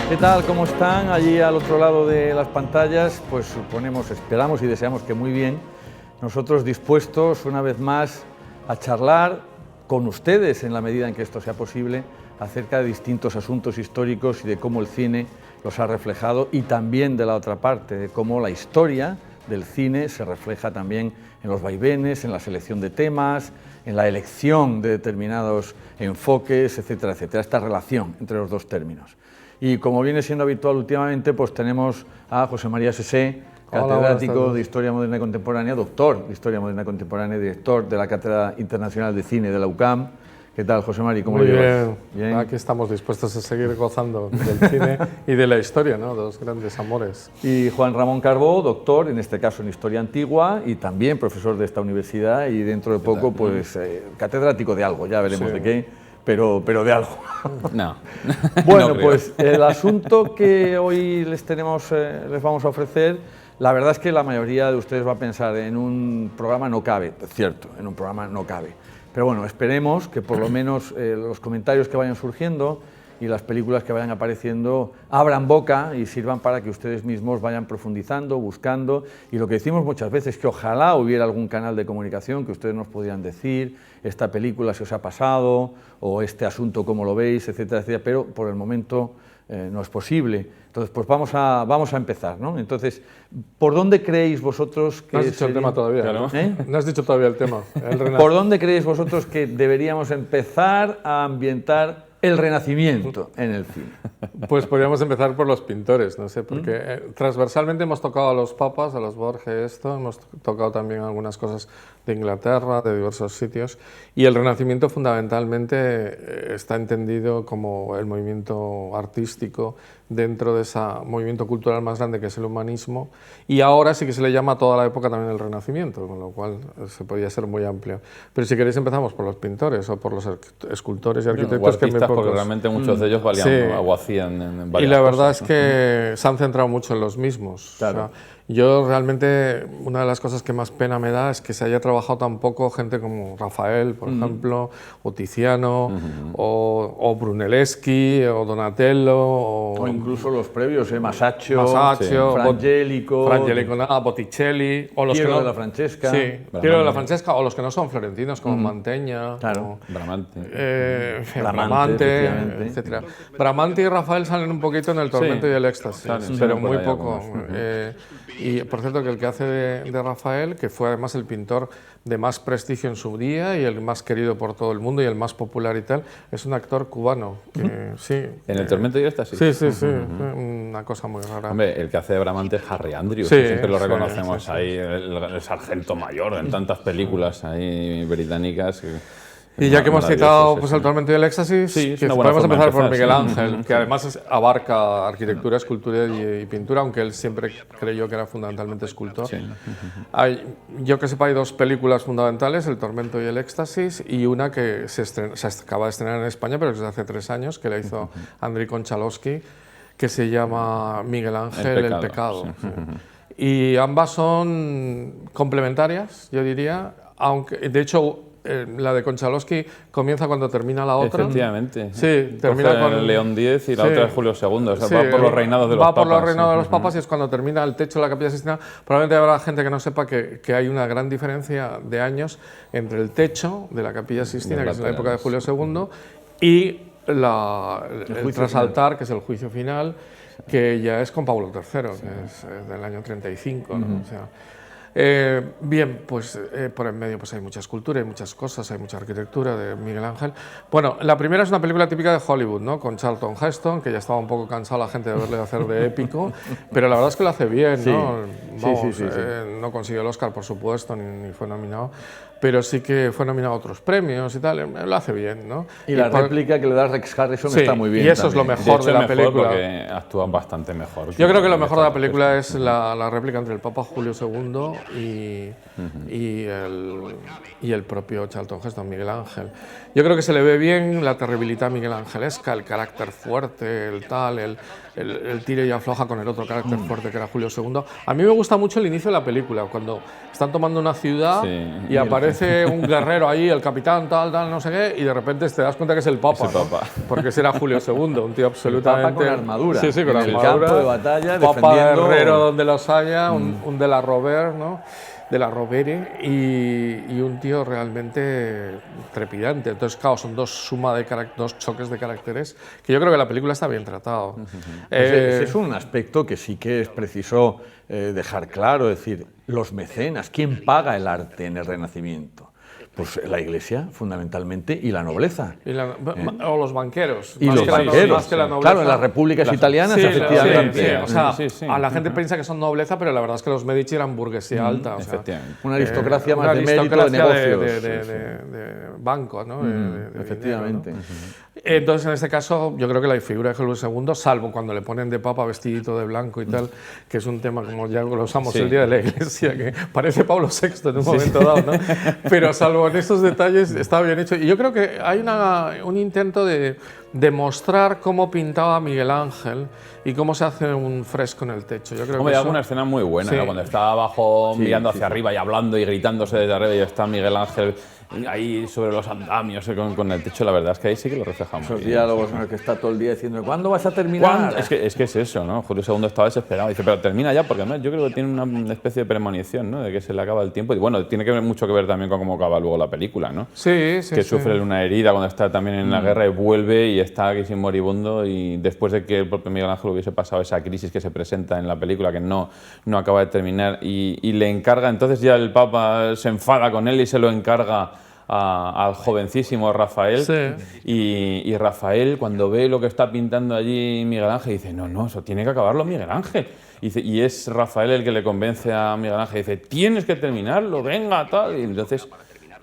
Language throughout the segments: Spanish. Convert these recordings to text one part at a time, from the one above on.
¿Qué tal? ¿Cómo están? Allí al otro lado de las pantallas, pues suponemos, esperamos y deseamos que muy bien. Nosotros dispuestos una vez más a charlar con ustedes, en la medida en que esto sea posible, acerca de distintos asuntos históricos y de cómo el cine los ha reflejado, y también de la otra parte, de cómo la historia del cine se refleja también en los vaivenes, en la selección de temas, en la elección de determinados enfoques, etcétera, etcétera, esta relación entre los dos términos. Y como viene siendo habitual últimamente, pues tenemos a José María Sesé, catedrático de Historia Moderna y Contemporánea, doctor de Historia Moderna y Contemporánea, director de la Cátedra Internacional de Cine de la UCAM. ¿Qué tal, José María? ¿Cómo lo llevas? Bien. Aquí estamos dispuestos a seguir gozando del cine y de la historia, ¿no? Dos grandes amores. Y Juan Ramón Carbó, doctor, en este caso en Historia Antigua, y también profesor de esta universidad, y dentro de poco, pues, catedrático de algo, ya veremos de qué. Pero de algo. No. Bueno, no pues el asunto que hoy les vamos a ofrecer, la verdad es que la mayoría de ustedes va a pensar en un programa no cabe, cierto, en un programa no cabe. Pero bueno, esperemos que por lo menos los comentarios que vayan surgiendo y las películas que vayan apareciendo abran boca y sirvan para que ustedes mismos vayan profundizando, buscando, y lo que decimos muchas veces, que ojalá hubiera algún canal de comunicación que ustedes nos pudieran decir, esta película se os ha pasado, o este asunto cómo lo veis, etcétera, etcétera, pero por el momento no es posible. Entonces, pues vamos a empezar, ¿no? Entonces, ¿por dónde creéis vosotros que... No has dicho el tema todavía, claro. No has dicho todavía el tema. ¿Por dónde creéis vosotros que deberíamos empezar a ambientar el Renacimiento en el cine? Pues podríamos empezar por los pintores, no sé, porque transversalmente hemos tocado a los papas, a los Borges, hemos tocado también algunas cosas de Inglaterra, de diversos sitios, y el Renacimiento fundamentalmente está entendido como el movimiento artístico dentro de ese movimiento cultural más grande que es el humanismo, y ahora sí que se le llama a toda la época también el Renacimiento, con lo cual se podría ser muy amplio. Pero si queréis empezamos por los pintores o por los escultores y arquitectos, que me porque realmente muchos de ellos valían o hacían en varias y la verdad cosas, es que se han centrado mucho en los mismos. Claro. O sea, yo realmente, una de las cosas que más pena me da es que se haya trabajado tan poco gente como Rafael, por ejemplo, o Tiziano, o Brunelleschi, o Donatello, o incluso los previos, Masaccio, Frangelico, Botticelli, o los Piero que no, de la Francesca, Piero de la Francesca, o los que no son florentinos como Mantegna, claro. Bramante, etcétera. Bramante y Rafael salen un poquito en el Tormento y el Éxtasis, pero muy poco. Y por cierto que el que hace de Rafael, que fue además el pintor de más prestigio en su día y el más querido por todo el mundo y el más popular y tal, es un actor cubano. Que, ¿En el Tormento y el Éxtasis? Sí, una cosa muy rara. Hombre, el que hace de Bramante es Harry Andrews, que siempre lo reconocemos ahí, el sargento mayor en tantas películas ahí británicas. Y ya que hemos citado pues, el Tormento y el Éxtasis, que podemos empezar por Miguel Ángel, que además abarca arquitectura, escultura y pintura, aunque él siempre creyó que era fundamentalmente escultor. Sí. Yo que sepa, hay dos películas fundamentales, El Tormento y el Éxtasis, y una que se acaba de estrenar en España, pero que es de hace 3 años, que la hizo Andrei Konchalovsky, que se llama Miguel Ángel, El Pecado. Y ambas son complementarias, yo diría, aunque de hecho la de Konchalovsky comienza cuando termina la otra. Efectivamente. Sí, termina con León X y la otra es Julio II. O sea, va por los reinados de los papas. Va por los reinados de los papas y es cuando termina el techo de la Capilla Sixtina. Probablemente habrá gente que no sepa que hay una gran diferencia de años entre el techo de la Capilla Sixtina, que es la época de Julio II, y el trasaltar, que es el juicio final, que ya es con Pablo III, que es del año 35. ¿no? O sea, bien, pues por en medio pues hay mucha escultura, hay muchas cosas, hay mucha arquitectura de Miguel Ángel. Bueno, la primera es una película típica de Hollywood, ¿no? Con Charlton Heston, que ya estaba un poco cansada la gente de verle hacer de épico, pero la verdad es que lo hace bien, ¿no? Vamos, no consiguió el Oscar, por supuesto, ni fue nominado, pero sí que fue nominado a otros premios y tal, lo hace bien, ¿no? Y la réplica que le da Rex Harrison está muy bien. Y eso también es lo mejor de la película. Porque actúa bastante mejor. Yo creo que lo mejor de la película es la réplica entre el Papa Julio II y el propio Charlton Heston, Miguel Ángel. Yo creo que se le ve bien la terribilidad miguelangelesca, el carácter fuerte, el tire y afloja con el otro carácter fuerte que era Julio II. A mí me gusta mucho el inicio de la película, cuando están tomando una ciudad y aparece un guerrero ahí, el capitán, tal, no sé qué, y de repente te das cuenta que es el Papa, ¿no? Porque ese era Julio II, un tío absolutamente... El Papa con armadura. Sí, con armadura. En el campo de batalla, Papa defendiendo... guerrero donde los haya, un de la Robert, ¿no? De la Rovere, y un tío realmente trepidante. Entonces, claro, son dos choques de caracteres que yo creo que la película está bien tratado. Ese es un aspecto que sí que es preciso dejar claro, es decir, los mecenas, ¿quién paga el arte en el Renacimiento? Pues la Iglesia, fundamentalmente, y la nobleza. O los banqueros. Y los banqueros. Más que la nobleza. Claro, en las repúblicas italianas, efectivamente. O sea, a la gente piensa que son nobleza, pero la verdad es que los Medici eran burguesía alta. O sea, una aristocracia más de mérito, de negocios. De banco, ¿no? Efectivamente. Dinero, ¿no? Entonces, en este caso, yo creo que la figura de Julio II, salvo cuando le ponen de papa vestidito de blanco y tal, que es un tema como ya lo usamos el día de la Iglesia, que parece Pablo VI en un momento dado, ¿no? Pero salvo en estos detalles, está bien hecho. Y yo creo que hay un intento de demostrar cómo pintaba Miguel Ángel y cómo se hace un fresco en el techo. Yo creo que hay alguna escena muy buena, ¿no? Cuando está abajo mirando hacia arriba y hablando y gritándose desde arriba y está Miguel Ángel ahí sobre los andamios con el techo, la verdad es que ahí sí que lo reflejamos. Esos diálogos en los que está todo el día diciendo ¿cuándo vas a terminar? Es que es eso, ¿no? Julio II estaba desesperado, dice, pero termina ya, porque además yo creo que tiene una especie de premonición, ¿no? De que se le acaba el tiempo, y bueno, tiene mucho que ver también con cómo acaba luego la película, ¿no? Que sufre una herida cuando está también en la guerra y vuelve y está aquí sin moribundo, y después de que el propio Miguel Ángel hubiese pasado esa crisis que se presenta en la película, que no acaba de terminar, y le encarga, entonces ya el Papa se enfada con él y se lo encarga al jovencísimo Rafael, y Rafael, cuando ve lo que está pintando allí Miguel Ángel, dice, no, eso tiene que acabarlo Miguel Ángel. Y es Rafael el que le convence a Miguel Ángel, dice, tienes que terminarlo, venga, tal. Y entonces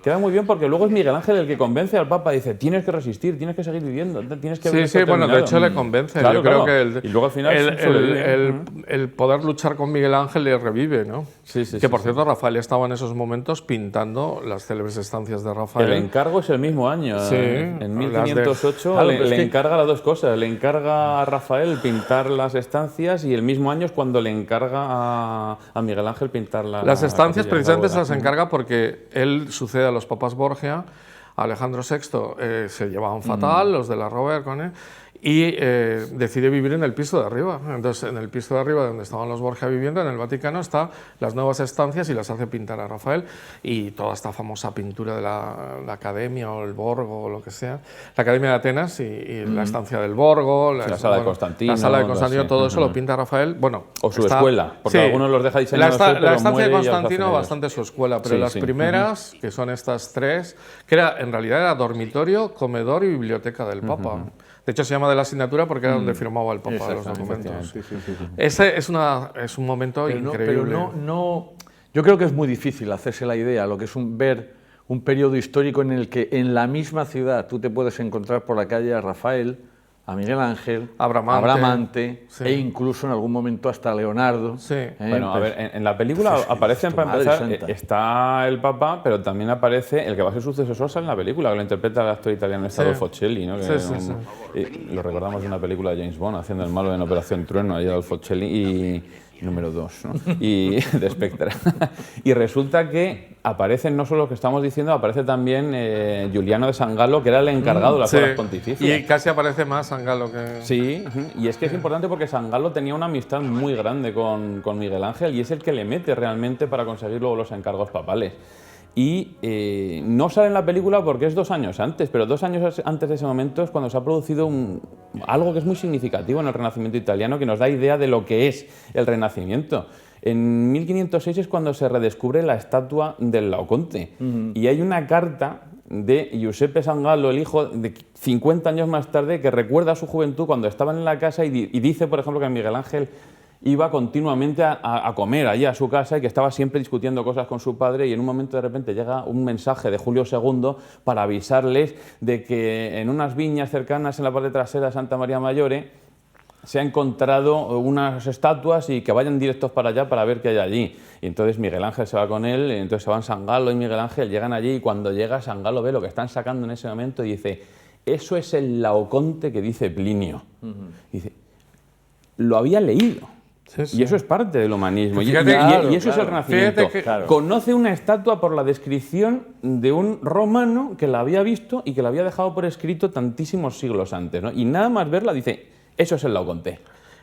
queda muy bien porque luego es Miguel Ángel el que convence al Papa, dice, tienes que resistir, tienes que seguir viviendo, tienes que... bueno, de hecho le convence. Claro, yo creo que y luego al final el poder luchar con Miguel Ángel le revive, ¿no? Que por cierto, Rafael estaba en esos momentos pintando las célebres estancias de Rafael. El encargo es el mismo año. En 1508 le encarga las dos cosas. Le encarga a Rafael pintar las estancias y el mismo año es cuando le encarga a Miguel Ángel pintar las estancias. Precisamente se las encarga porque él sucede a los papas Borgia, a Alejandro VI se llevaban fatal, los de la Robert con él, y decide vivir en el piso de arriba. Entonces, en el piso de arriba donde estaban los Borgia viviendo, en el Vaticano, están las nuevas estancias y las hace pintar a Rafael, y toda esta famosa pintura de la Academia o el Borgo o lo que sea, la Academia de Atenas y la estancia del Borgo, la sala de Constantino, todo eso lo pinta Rafael. Bueno, o su escuela, porque algunos los deja diseñados. La estancia de Constantino bastante su escuela, pero las primeras, que son estas tres, que en realidad era dormitorio, comedor y biblioteca del Papa. De hecho, se llama de la asignatura porque era donde firmaba el Papa los documentos. Ese es un momento increíble. Pero yo creo que es muy difícil hacerse la idea, lo que es ver un periodo histórico en el que en la misma ciudad tú te puedes encontrar por la calle a Rafael, a Miguel Ángel, a Bramante e incluso en algún momento hasta Leonardo. Bueno, a ver, en la película aparecen, para empezar, está el Papa, pero también aparece el que va a ser su sucesor en la película, que lo interpreta el actor italiano Adolfo Celli, ¿no? Lo recordamos de una película de James Bond, haciendo el malo en Operación Trueno, ahí Adolfo Celli, y número 2, ¿no? Y de Spectre. Y resulta que aparecen no solo lo que estamos diciendo, aparece también Giuliano de San Gallo, que era el encargado de las obras pontificias. Y casi aparece más San Gallo que... Sí, y es que es importante porque San Gallo tenía una amistad muy grande con Miguel Ángel y es el que le mete realmente para conseguir luego los encargos papales. Y no sale en la película porque es 2 años antes, pero 2 años antes de ese momento es cuando se ha producido algo que es muy significativo en el Renacimiento italiano, que nos da idea de lo que es el Renacimiento. En 1506 es cuando se redescubre la estatua del Laoconte, y hay una carta de Giuseppe San Gallo, el hijo, de 50 años más tarde, que recuerda a su juventud cuando estaban en la casa y dice, por ejemplo, que Miguel Ángel iba continuamente a comer allí a su casa y que estaba siempre discutiendo cosas con su padre, y en un momento de repente llega un mensaje de Julio II para avisarles de que en unas viñas cercanas en la parte trasera de Santa María Maggiore se ha encontrado unas estatuas y que vayan directos para allá para ver qué hay allí. Y entonces Miguel Ángel se va con él, y entonces se van San Galo y Miguel Ángel, llegan allí, y cuando llega San Galo ve lo que están sacando en ese momento y dice: eso es el Laoconte que dice Plinio. Dice, lo había leído. Sí, sí. Y eso es parte del humanismo. Fíjate, y eso es el Renacimiento. Conoce una estatua por la descripción de un romano que la había visto y que la había dejado por escrito tantísimos siglos antes, ¿no? Y nada más verla dice: eso es el Laoconte.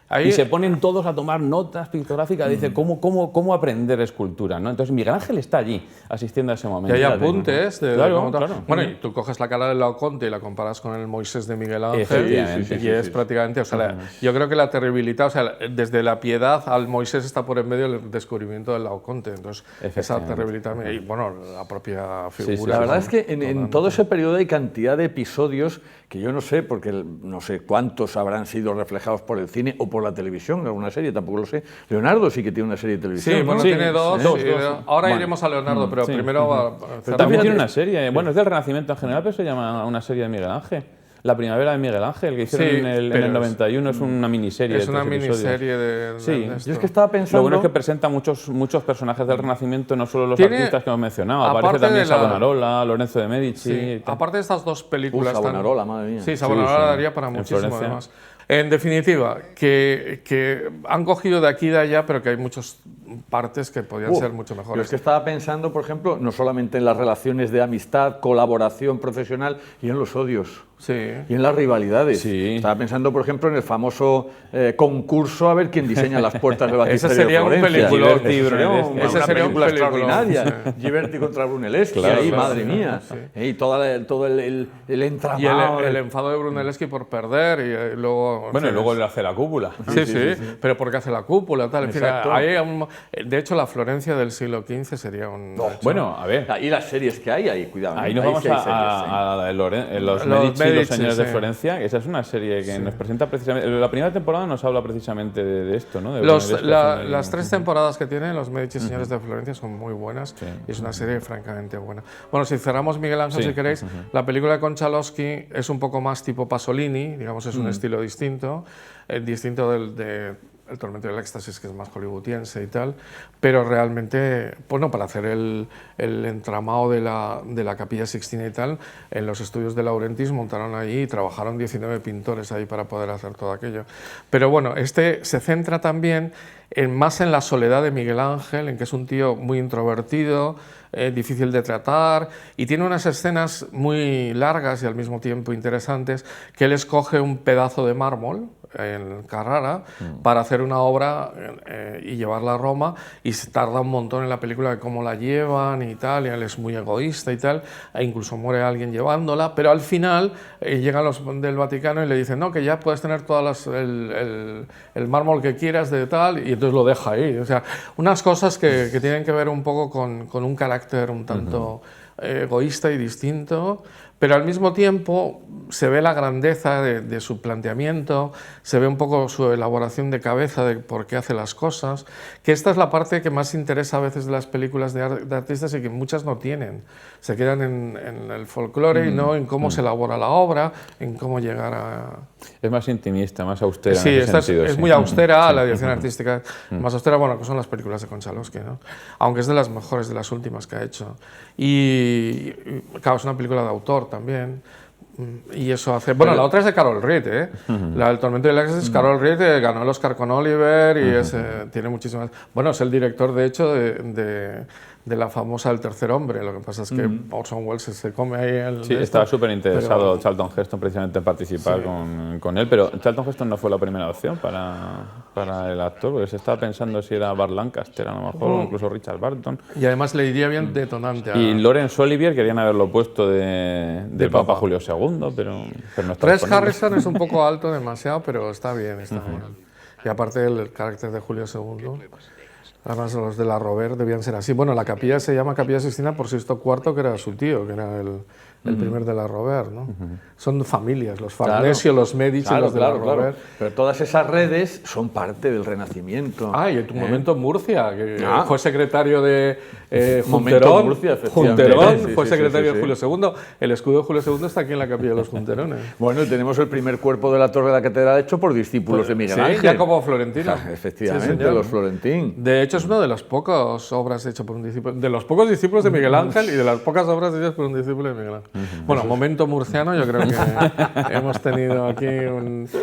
Ahí, y se ponen todos a tomar notas pictográficas, dice cómo aprender escultura, ¿no? Entonces Miguel Ángel está allí asistiendo a ese momento. Y hay apuntes claro. Bueno, y tú coges la cara del Laoconte y la comparas con el Moisés de Miguel Ángel y es prácticamente, o sea, yo creo que la terribilidad, o sea, desde la piedad al Moisés está por en medio el descubrimiento del Laoconte, entonces esa terribilidad, y bueno, la propia figura. La verdad es que en todo ese periodo hay cantidad de episodios que yo no sé, porque no sé cuántos habrán sido reflejados por el cine o por la televisión, alguna serie, tampoco lo sé. Leonardo sí que tiene una serie de televisión. Sí, bueno, tiene dos. Ahora iremos a Leonardo, pero primero pero también tiene una serie, bueno, es del Renacimiento en general, pero se llama una serie de Miguel Ángel. La primavera de Miguel Ángel, que hicieron en el 91, es una miniserie. Es una miniserie de yo es que estaba pensando... Lo bueno es que presenta muchos personajes del Renacimiento, no solo los artistas que hemos mencionado. Aparece también Savonarola, Lorenzo de Medici... Aparte de estas dos películas... Savonarola, madre mía. Sí, Savonarola daría para muchísimo además. En definitiva, que han cogido de aquí y de allá, pero que hay muchas partes que podrían ser mucho mejores. Yo es que estaba pensando, por ejemplo, no solamente en las relaciones de amistad, colaboración profesional, y en los odios. Sí. Y en las rivalidades. Sí. Estaba pensando, por ejemplo, en el famoso concurso a ver quién diseña las puertas del Baptisterio Ese sería de Florencia. Esa sería una película extraordinaria. Giberti contra Brunelleschi, ahí, madre mía. Y todo el entramado. Y el enfado de Brunelleschi por perder y luego... Bueno, y luego le hace la cúpula. Sí, pero porque hace la cúpula, tal. En fin, de hecho, la Florencia del siglo XV sería un... Bueno, a ver. Y las series que hay ahí, cuidado. Ahí nos vamos a los Medici, los señores de Florencia, que esa es una serie que nos presenta precisamente... La primera temporada nos habla precisamente de esto, ¿no? Las 3 temporadas que tienen los Medici, señores de Florencia, son muy buenas y es una serie francamente buena. Bueno, si cerramos Miguel Ángel, si queréis, la película de Konchalovsky es un poco más tipo Pasolini, digamos, es un estilo distinto, El tormento del éxtasis, que es más hollywoodiense y tal, pero realmente, bueno, para hacer el entramado de la Capilla Sixtina y tal, en los estudios de Laurentiis montaron ahí y trabajaron 19 pintores ahí para poder hacer todo aquello. Pero bueno, se centra también más en la soledad de Miguel Ángel, en que es un tío muy introvertido, difícil de tratar, y tiene unas escenas muy largas y al mismo tiempo interesantes, que él escoge un pedazo de mármol en Carrara para hacer una obra y llevarla a Roma, y se tarda un montón en la película de cómo la llevan y tal, y él es muy egoísta y tal, e incluso muere alguien llevándola, pero al final llegan los del Vaticano y le dicen, no, que ya puedes tener todas el mármol que quieras de tal, y entonces lo deja ahí. O sea, unas cosas que tienen que ver un poco con un carácter un tanto egoísta y distinto, pero al mismo tiempo se ve la grandeza de su planteamiento, se ve un poco su elaboración de cabeza de por qué hace las cosas, que esta es la parte que más interesa a veces de las películas de artistas y que muchas no tienen. Se quedan en el folclore y no en cómo se elabora la obra, en cómo llegar a... Es más intimista, más austera. Sí, esta es muy austera, la dirección artística más austera, bueno, que son las películas de Konchalovsky, ¿no? Aunque es de las mejores, de las últimas que ha hecho. Y claro, es una película de autor también. Y eso hace... Bueno, la otra es de Carol Reed, ¿eh? La del tormento del éxtasis, Carol Reed ganó el Oscar con Oliver y tiene muchísimas... Bueno, es el director, de hecho, de la famosa El tercer hombre. Lo que pasa es que Orson Welles se come ahí el... Sí, estaba súper interesado Charlton Heston precisamente en participar con él, pero Charlton Heston no fue la primera opción para el actor, porque se estaba pensando si era Burt Lancaster a lo mejor, o incluso Richard Barton. Y además le iría bien detonante. Y Laurence Olivier querían haberlo puesto de Papa Julio II, pero no está disponible. Harrison es un poco alto demasiado, pero está bien, está bien. Y aparte el carácter de Julio II... Además, los de la Robert debían ser así. Bueno, la capilla se llama Capilla Sixtina por Sixto IV, que era su tío, que era el primer de la Robert, ¿no? Son familias, los Farnesio, los Medici, los de la Robert. Pero todas esas redes son parte del Renacimiento. Y en tu momento Murcia, que fue secretario de Junterón. Junterón fue secretario de Julio II. El escudo de Julio II está aquí en la capilla de los Junterones. Bueno, tenemos el primer cuerpo de la Torre de la Catedral hecho por discípulos de Miguel Ángel. Jacopo Florentino. Efectivamente, los Florentín. De hecho, es una de las pocas obras hechas por un discípulo, de los pocos discípulos de Miguel Ángel y de las pocas obras hechas por un discípulo de Miguel Ángel. Bueno, momento murciano, yo creo que hemos tenido aquí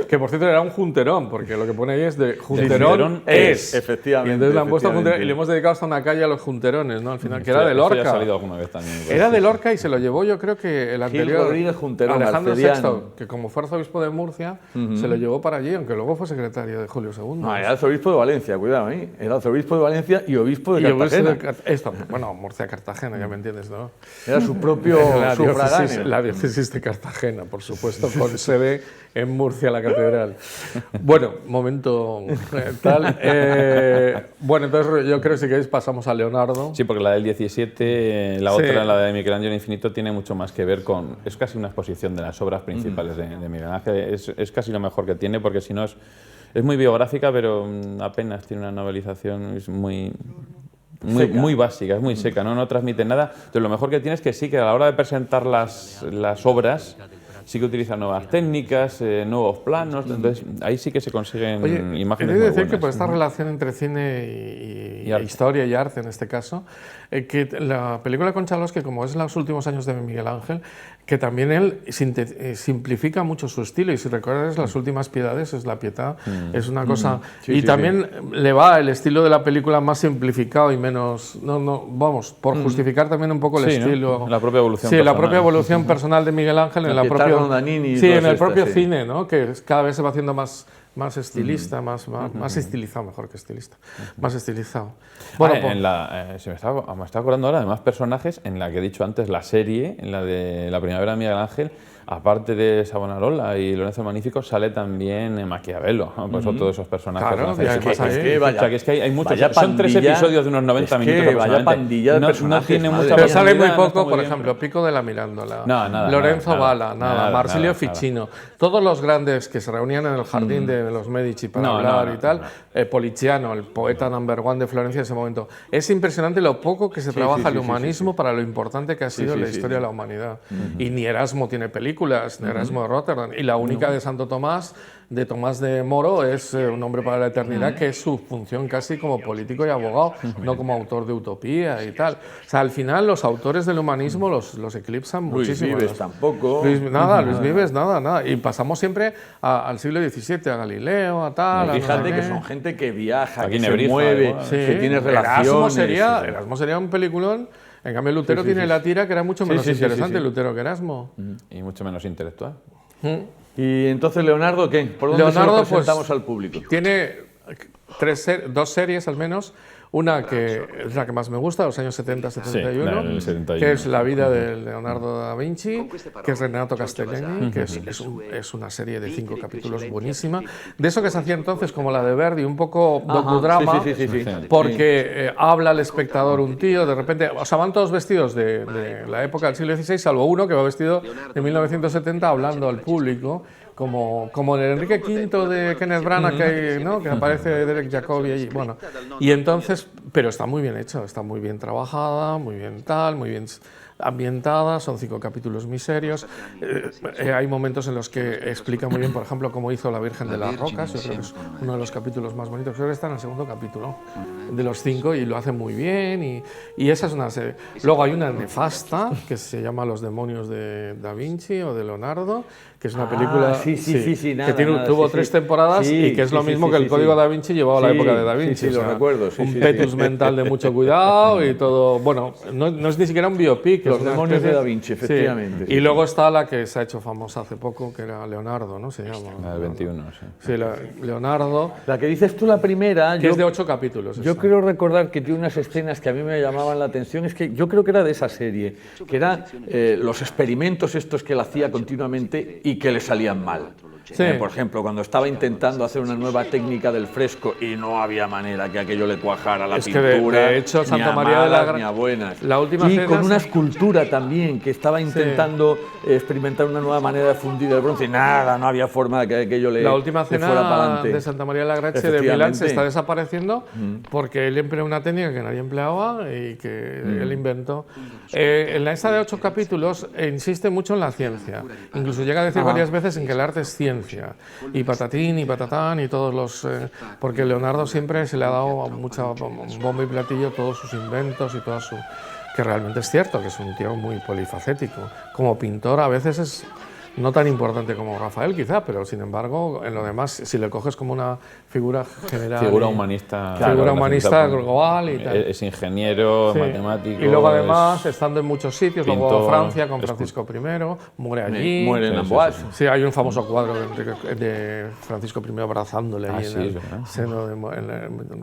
que por cierto era un junterón, porque lo que pone ahí es de Junterón es. Efectivamente. Y entonces le han puesto Junterón y le hemos dedicado hasta una calle a los junterones, ¿no? Al final, que era de Lorca. Ya ha salido alguna vez también. Era de Lorca y se lo llevó, yo creo que el anterior. Rodríguez Junterón, Alejandro VI, que como fue arzobispo de Murcia, se lo llevó para allí, aunque luego fue secretario de Julio II. Era arzobispo de Valencia, cuidado, ¿eh? Era arzobispo de Valencia y obispo de Cartagena. Bueno, Murcia-Cartagena, ya me entiendes, ¿no? Era su propio sufragáneo. La diócesis de Cartagena, por supuesto, con sede en Murcia, la catedral. Bueno, momento tal. Bueno, entonces yo creo que si queréis pasamos a Leonardo. Sí, porque la del 17, la otra, la de Michelangelo Infinito, tiene mucho más que ver con... Es casi una exposición de las obras principales de Miguel Ángel. Es casi lo mejor que tiene, porque si no es muy biográfica, pero apenas tiene una novelización, es muy básica, es muy seca, no transmite nada. Entonces lo mejor que tiene es que sí, que a la hora de presentar las obras, sí que utiliza nuevas técnicas, nuevos planos, entonces ahí sí que se consiguen imágenes muy decir buenas. Que por esta relación entre cine y historia y arte, en este caso, que la película Konchalovsky, como es los últimos años de Miguel Ángel, que también él simplifica mucho su estilo, y si recuerdas las últimas piedades, es la Pietà, es una cosa... también le va el estilo de la película más simplificado y menos... vamos, por justificar también un poco el estilo... La propia evolución personal. La propia evolución personal de Miguel Ángel en la propia... en el propio cine, ¿no? Que cada vez se va haciendo más estilista, más estilizado, mejor que estilista, más estilizado. Bueno, me está acordando ahora de más personajes en la que he dicho antes, la serie, en la de La Primavera de Miguel Ángel, aparte de Savonarola y Lorenzo el Magnífico, sale también Maquiavelo, pues todos esos personajes. Claro, es que hay muchos. Son 3 episodios de unos 90 minutos. Vaya pandilla de personajes. No tiene mucha pero sale muy poco, por ejemplo, Pico de la Mirándola, nada, Lorenzo Bala, Marsilio Ficino, todos los grandes que se reunían en el jardín de los Medici para hablar y tal, Poliziano, el poeta number one de Florencia en ese momento. Es impresionante lo poco que se trabaja el humanismo para lo importante que ha sido la historia de la humanidad. Y ni Erasmo tiene películas, Erasmo de Rotterdam, y la única de Santo Tomás, de Tomás de Moro, es Un hombre para la eternidad, que es su función casi como político y abogado, no como autor de utopía y tal. O sea, al final los autores del humanismo los eclipsan muchísimo. Luis Vives tampoco. Luis Vives, nada. Y pasamos siempre al siglo XVII, a Galileo, a tal... Fíjate que son gente que viaja, que se mueve, que tiene relaciones. Erasmo sería un peliculón. En cambio, Lutero tiene la tira, que era mucho menos interesante, Lutero que Erasmo. Y mucho menos intelectual. Y entonces, Leonardo, ¿qué? ¿Por dónde se lo presentamos al público? Tiene 2 series al menos. Una que es la que más me gusta, los años 70-71, que es La vida de Leonardo da Vinci, que es Renato Castellani, que es una serie de 5 capítulos buenísima. De eso que se hacía entonces, como la de Verdi, un poco docudrama, porque habla al espectador un tío, de repente, o sea, van todos vestidos de la época del siglo XVI, salvo uno que va vestido de 1970 hablando al público, como el Enrique V de Kenneth Branagh, que aparece Derek Jacobi allí. Bueno, y entonces, pero está muy bien hecho, está muy bien trabajada, muy bien ambientada, son 5 capítulos muy serios. Hay momentos en los que explica muy bien, por ejemplo, cómo hizo la Virgen de las Rocas. Yo creo que es uno de los capítulos más bonitos. Creo que está en el segundo capítulo de los 5 y lo hace muy bien. Y esa es una serie. Luego hay una nefasta que se llama Los demonios de Da Vinci o de Leonardo, que es una película que tuvo 3 temporadas y que es lo mismo que el Código Da Vinci llevado a la época de Da Vinci. Sí, lo recuerdo. Un petus mental de mucho cuidado y todo. Bueno, no es ni siquiera un biopic. Los demonios de Da Vinci, efectivamente. Y luego está la que se ha hecho famosa hace poco, que era Leonardo, ¿no? Se llama. La del 21, sí. Leonardo. La que dices tú, la primera... Que es de 8 capítulos. Yo creo recordar que tiene unas escenas que a mí me llamaban la atención. Es que yo creo que era de esa serie, que eran los experimentos estos que él hacía continuamente y que le salían mal. Por ejemplo, cuando estaba intentando hacer una nueva técnica del fresco y no había manera que aquello le cuajara a la pintura, de hecho, Santa ni a María de la malas, ni a buenas. La última y cena con una escultura también, que estaba intentando experimentar una nueva manera de fundir el bronce, y nada, no había forma de que aquello le La última le fuera para cena adelante. de Santa María de la Gracia de Milán se está desapareciendo porque él empleó una técnica que nadie empleaba y que él inventó. En la esta de 8 capítulos insiste mucho en la ciencia. Incluso llega a decir varias veces en que el arte es ciencia. Y patatín y patatán y todos los... porque Leonardo siempre se le ha dado mucha bombo y platillo todos sus inventos y toda su... que realmente es cierto, que es un tío muy polifacético. Como pintor a veces es no tan importante como Rafael quizá, pero sin embargo en lo demás, si le coges como una figura general... Figura humanista. Figura humanista global y tal. Es ingeniero, matemático... Y luego además, estando en muchos sitios, luego Francia con Francisco I, muere allí. Muere en Amboise. Sí, hay un famoso cuadro de Francisco I abrazándole allí en el seno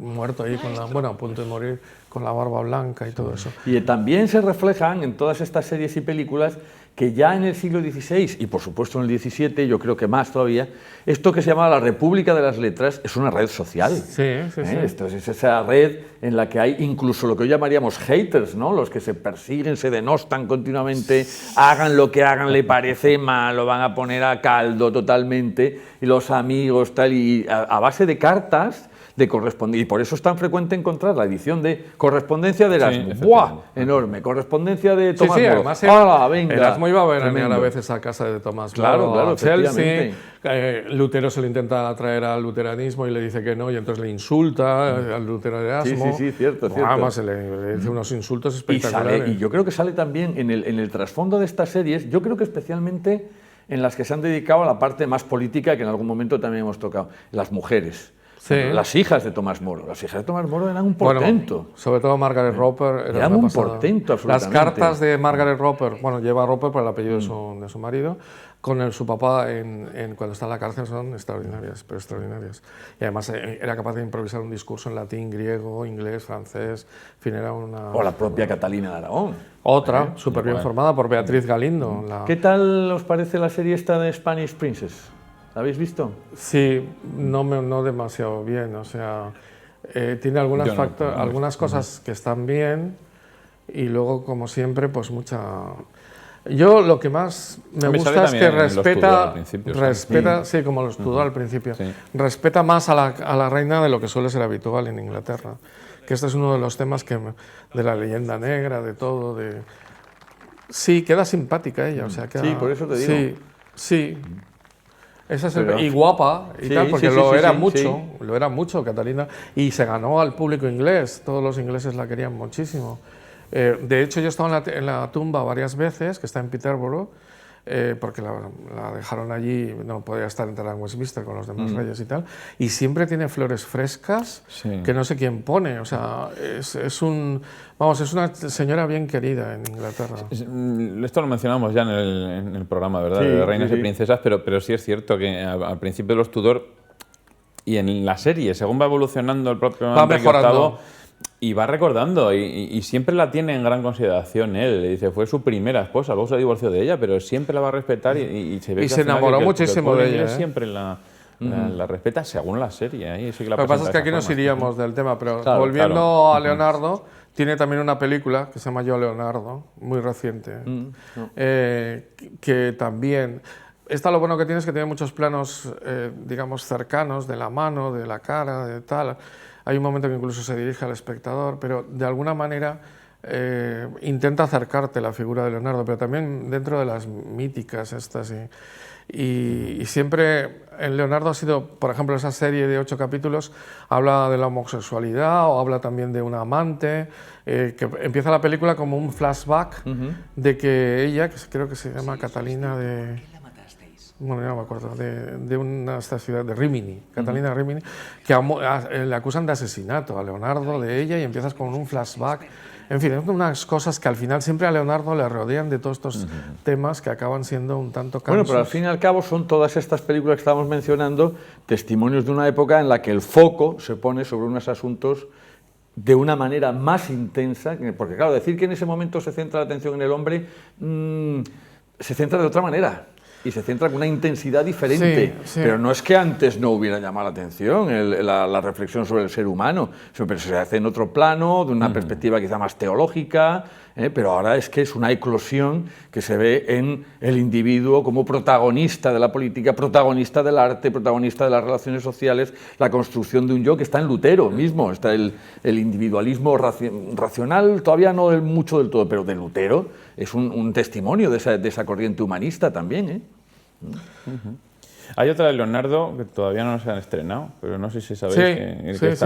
muerto ahí, a punto de morir, con la barba blanca y todo eso. Y también se reflejan en todas estas series y películas que ya en el siglo XVI, y por supuesto en el XVII, yo creo que más todavía, esto que se llama la República de las Letras es una red social. Sí. Esto es esa red en la que hay incluso lo que hoy llamaríamos haters, ¿no? Los que se persiguen, se denostan continuamente, hagan lo que hagan, le parece mal, lo van a poner a caldo totalmente, y los amigos, tal, y a base de cartas de correspondencia, y por eso es tan frecuente encontrar la edición de correspondencia de Erasmo, ¡buah! Enorme, correspondencia de Tomás Moro, además venga, Erasmo iba a veranear a veces a casa de Tomás Moro, claro, a Chelsea, Lutero se le intenta atraer al luteranismo y le dice que no, y entonces le insulta al Lutero Erasmo. Sí, cierto. Además se le dice unos insultos espectaculares. Y yo creo que sale también en el trasfondo de estas series, yo creo que especialmente en las que se han dedicado a la parte más política, que en algún momento también hemos tocado, las mujeres. Sí. Las hijas de Tomás Moro. Las hijas de Tomás Moro eran un portento. Bueno, sobre todo Margaret Roper. Eran un portento, absolutamente. Las cartas de Margaret Roper, lleva Roper por el apellido de su marido, con su papá cuando está en la cárcel son extraordinarias, pero extraordinarias. Y además era capaz de improvisar un discurso en latín, griego, inglés, francés, en fin, era una... O la propia Catalina de Aragón. Otra, súper bien formada por Beatriz Galindo. ¿Qué tal os parece la serie esta de Spanish Princess? ¿La habéis visto? Sí, no demasiado bien, o sea, tiene algunas cosas que están bien y luego, como siempre, pues mucha... Yo lo que más me gusta es que respeta, sí, como lo estudió al principio, respeta más a la reina de lo que suele ser habitual en Inglaterra, que este es uno de los temas de la leyenda negra, de todo, Sí, queda simpática ella, o sea, queda... Sí, por eso te digo. Sí. Esa es y guapa y tal, porque lo era mucho Catalina, y se ganó al público inglés, todos los ingleses la querían muchísimo. De hecho, yo he estado en la tumba varias veces, que está en Peterborough, porque la dejaron allí, no podía estar enterrada en Westminster con los demás reyes y tal, y siempre tiene flores frescas que no sé quién pone, o sea, es una señora bien querida en Inglaterra. Esto lo mencionamos ya en el programa, ¿verdad? De Reinas y Princesas, pero sí es cierto que al principio de los Tudor y en la serie, según va evolucionando el propio Enrique VIII, y va recordando, y siempre la tiene en gran consideración él. Le dice, fue su primera esposa, luego se divorció de ella, pero siempre la va a respetar y se ve y se enamoró muchísimo de ella. Siempre la respeta según la serie. Sí que lo que pasa es que aquí nos iríamos del tema, pero volviendo a Leonardo, tiene también una película que se llama Yo Leonardo, muy reciente, que también... Esta lo bueno que tiene es que tiene muchos planos, digamos, cercanos, de la mano, de la cara, de tal. Hay un momento que incluso se dirige al espectador, pero de alguna manera intenta acercarte la figura de Leonardo, pero también dentro de las míticas estas. Y siempre en Leonardo ha sido, por ejemplo, esa serie de 8 capítulos, habla de la homosexualidad o habla también de una amante, que empieza la película como un flashback de que ella, que creo que se llama Catalina de... Bueno, no me acuerdo, de esta ciudad de Rimini, Catalina Rimini, que le acusan de asesinato a Leonardo, de ella, y empiezas con un flashback. En fin, es unas cosas que al final siempre a Leonardo le rodean de todos estos temas que acaban siendo un tanto cansos. Bueno, pero al fin y al cabo son todas estas películas que estamos mencionando testimonios de una época en la que el foco se pone sobre unos asuntos de una manera más intensa, porque claro, decir que en ese momento se centra la atención en el hombre, se centra de otra manera. y se centra con una intensidad diferente. Pero no es que antes no hubiera llamado la atención la reflexión sobre el ser humano, pero se hace en otro plano, de una perspectiva quizá más teológica, pero ahora es que es una eclosión que se ve en el individuo como protagonista de la política, protagonista del arte, protagonista de las relaciones sociales, la construcción de un yo que está en Lutero mismo, está el individualismo racional, todavía no mucho del todo, pero de Lutero es un testimonio de esa corriente humanista también. Hay otra de Leonardo que todavía no se han estrenado, pero no sé si sabéis que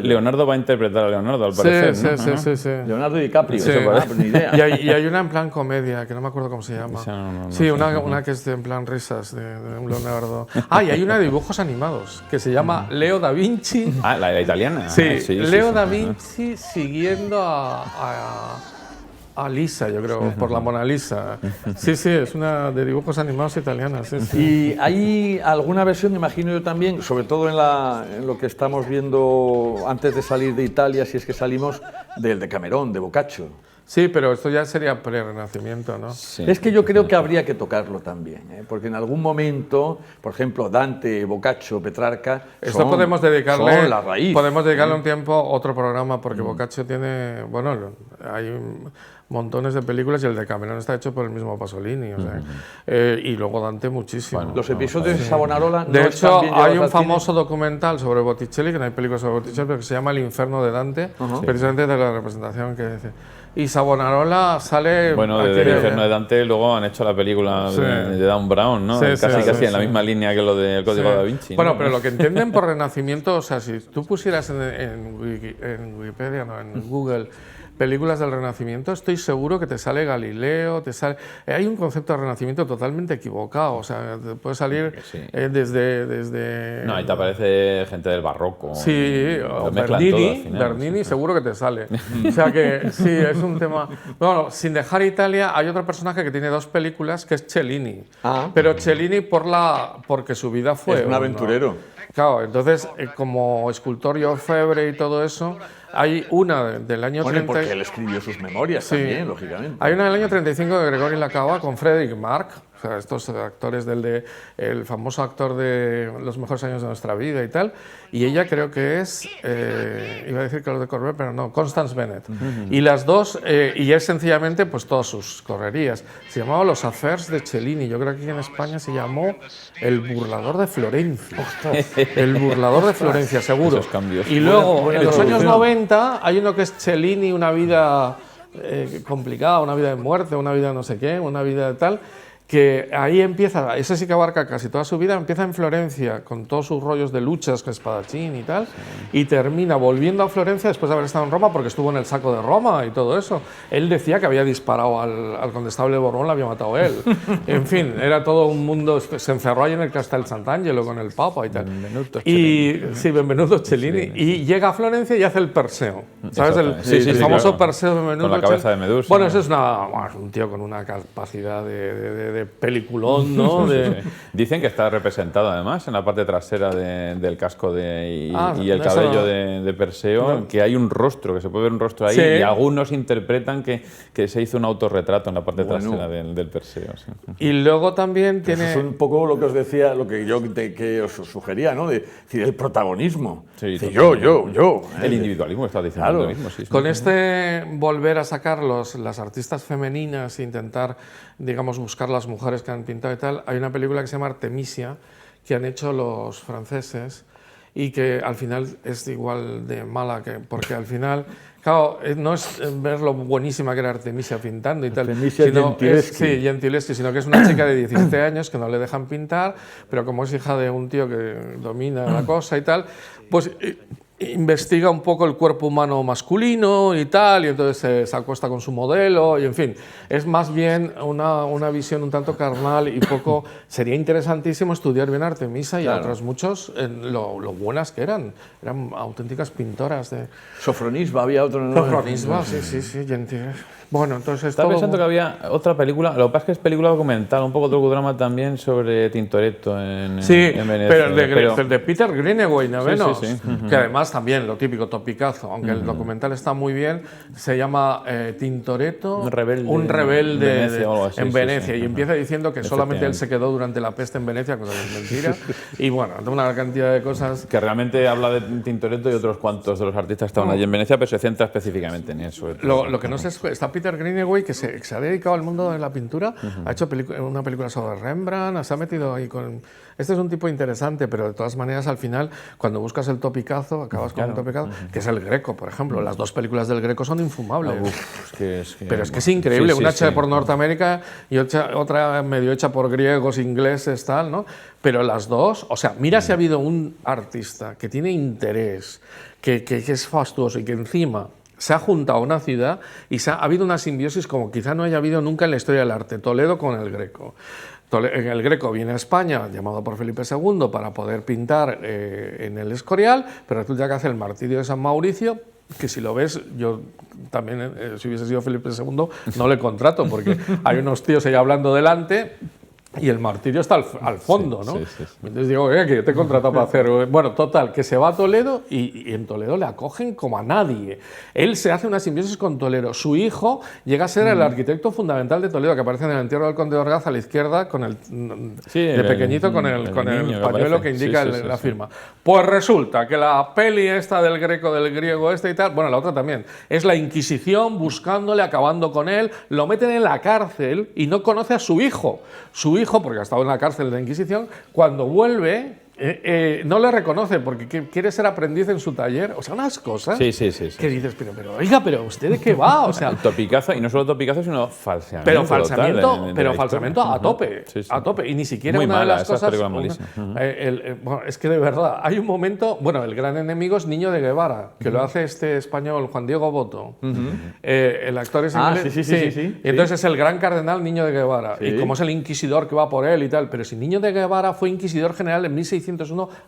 Leonardo va a interpretar a Leonardo, al parecer. Sí. Leonardo DiCaprio, eso parece, ni idea. Y hay una en plan comedia, que no me acuerdo cómo se llama. Una que es en plan risas de un Leonardo. Y hay una de dibujos animados, que se llama Leo da Vinci. La italiana. Sí, Leo da Vinci siguiendo a Lisa, yo creo, por la Mona Lisa. Sí, es una de dibujos animados italiana. Y hay alguna versión, imagino yo también, sobre todo en lo que estamos viendo antes de salir de Italia, si es que salimos, del Decamerón, de Boccaccio. Sí, pero esto ya sería pre-Renacimiento, ¿no? Sí, es que yo creo que habría que tocarlo también, porque en algún momento, por ejemplo, Dante, Boccaccio, Petrarca, esto podemos dedicarle, son la raíz. Podemos dedicarle un tiempo a otro programa, porque Boccaccio tiene, hay montones de películas y el Decamerón está hecho por el mismo Pasolini, y luego Dante muchísimo. Los episodios de Savonarola de hecho, hay un famoso documental sobre Botticelli, que no hay películas sobre Botticelli, pero que se llama El infierno de Dante, precisamente de la representación que dice. Y Savonarola sale... Bueno, desde El infierno de Dante luego han hecho la película de Dan Brown, ¿no? Casi en la misma línea que lo del Código da Vinci. Bueno, pero lo que entienden por Renacimiento, o sea, si tú pusieras en Wikipedia, en Google, películas del Renacimiento, estoy seguro que te sale Galileo, te sale... Hay un concepto de Renacimiento totalmente equivocado, o sea, te puede salir desde... No, ahí te aparece gente del barroco. Sí, o Bernini seguro que te sale. O sea que sí, es un tema... Bueno, sin dejar Italia, hay otro personaje que tiene 2 películas, que es Cellini. Pero Cellini porque su vida fue... Es un aventurero. Claro, entonces, como escultor y orfebre y todo eso... Hay una del año 30... porque él escribió sus memorias también, lógicamente. Hay una del año 35 de Gregory Lacava con Frederick Mark, o sea, estos actores el famoso actor de Los mejores años de nuestra vida y tal, y ella creo que es, iba a decir que los de Courbet, pero no, Constance Bennett. Y las dos, y es sencillamente pues todas sus correrías. Se llamaba Los Affairs de Cellini, yo creo que aquí en España se llamó El burlador de Florencia. El burlador de Florencia, seguro. Esos cambios. Y luego, en los años 90, hay uno que es Cellini, una vida complicada, una vida de muerte, una vida no sé qué, una vida de tal, que ahí empieza, ese sí que abarca casi toda su vida, empieza en Florencia con todos sus rollos de luchas, que espadachín y tal, y termina volviendo a Florencia después de haber estado en Roma, porque estuvo en el saco de Roma y todo eso. Él decía que había disparado al condestable de Borbón, lo había matado él. En fin, era todo un mundo, se encerró ahí en el Castel Sant'Angelo con el Papa y tal. Benvenuto Cellini. Y llega a Florencia y hace el Perseo. ¿Sabes? El famoso Perseo de Benvenuto. Con la cabeza de Medusa. Bueno, eso es un tío con una capacidad de peliculón, ¿no? Dicen que está representado además en la parte trasera del casco y el cabello de Perseo, que hay un rostro, que se puede ver un rostro ahí, y algunos interpretan que se hizo un autorretrato en la parte trasera del Perseo. Sí. Y luego también tiene... Eso es un poco lo que os decía, lo que yo que os sugería, ¿no? Decir, el protagonismo. Yo. El individualismo, está diciendo lo mismo. Sí. Con volver a sacar las artistas femeninas e intentar, digamos, buscar las mujeres que han pintado y tal, hay una película que se llama Artemisia, que han hecho los franceses y que al final es igual de mala, porque al final, claro, no es ver lo buenísima que era Artemisia pintando y tal, Gentileschi, sino que es una chica de 17 años que no le dejan pintar, pero como es hija de un tío que domina la cosa y tal, pues investiga un poco el cuerpo humano masculino y tal, y entonces se acuesta con su modelo, y en fin, es más bien una visión un tanto carnal y poco... Sería interesantísimo estudiar bien a Artemisa y a otros muchos, lo buenas que eran auténticas pintoras de... Sofronisba, había otro... Sofronisba, sí, Gentileschi. Bueno, entonces estaba pensando que había otra película, lo que pasa es que es película documental, un poco docudrama también sobre Tintoretto en Venecia. Pero de Peter Greenaway, ¿no? Sí. Que además además también lo típico, topicazo, aunque el documental está muy bien, se llama Tintoretto, un rebelde en Venecia, y empieza diciendo que solamente él se quedó durante la peste en Venecia, cosa que es mentira, y bueno, una cantidad de cosas. Que realmente habla de Tintoretto y otros cuantos de los artistas que estaban allí en Venecia, pero se centra específicamente en eso. Lo que no sé es que está Peter Greenaway, que se ha dedicado al mundo de la pintura, ha hecho una película sobre Rembrandt, se ha metido ahí con... Este es un tipo interesante, pero de todas maneras, al final, cuando buscas el topicazo, acabas con un topicazo, que es el Greco, por ejemplo. Las dos películas del Greco son infumables. Pero es que es increíble. Una hecha por Norteamérica y otra medio hecha por griegos, ingleses, tal, ¿no? Pero las dos, o sea, mira si ha habido un artista que tiene interés, que es fastuoso y que encima se ha juntado a una ciudad y ha habido una simbiosis como quizá no haya habido nunca en la historia del arte. Toledo con el Greco. El Greco viene a España, llamado por Felipe II, para poder pintar en el Escorial, pero resulta que hace el martirio de San Mauricio, que si lo ves, yo también, si hubiese sido Felipe II, no le contrato, porque hay unos tíos ahí hablando delante y el martirio está al fondo, ¿no? Entonces digo, que yo te he contratado para hacer... Bueno, total, que se va a Toledo y en Toledo le acogen como a nadie. Él se hace una simbiosis con Toledo. Su hijo llega a ser el arquitecto fundamental de Toledo, que aparece en el entierro del conde de Orgaz a la izquierda, con de pequeñito, con el pañuelo que indica la firma. Pues resulta que la peli esta del Greco, del griego y tal, bueno, la otra también, es la Inquisición buscándole, acabando con él, lo meten en la cárcel y no conoce a su hijo. Su hijo, porque ha estado en la cárcel de la Inquisición, cuando vuelve no le reconoce porque quiere ser aprendiz en su taller. O sea, unas cosas que dices, pero oiga, pero ¿usted de qué va? O sea, topicazo, y no solo topicazo, sino falseamiento. Pero falsamiento a tope, a tope. Y ni siquiera muy una mala, de las cosas... Bueno, es que de verdad, hay un momento... Bueno, el gran enemigo es Niño de Guevara, que lo hace este español, Juan Diego Boto. El actor es inglés. Y entonces es el gran cardenal Niño de Guevara. Y como es el inquisidor que va por él y tal. Pero si Niño de Guevara fue inquisidor general en 1601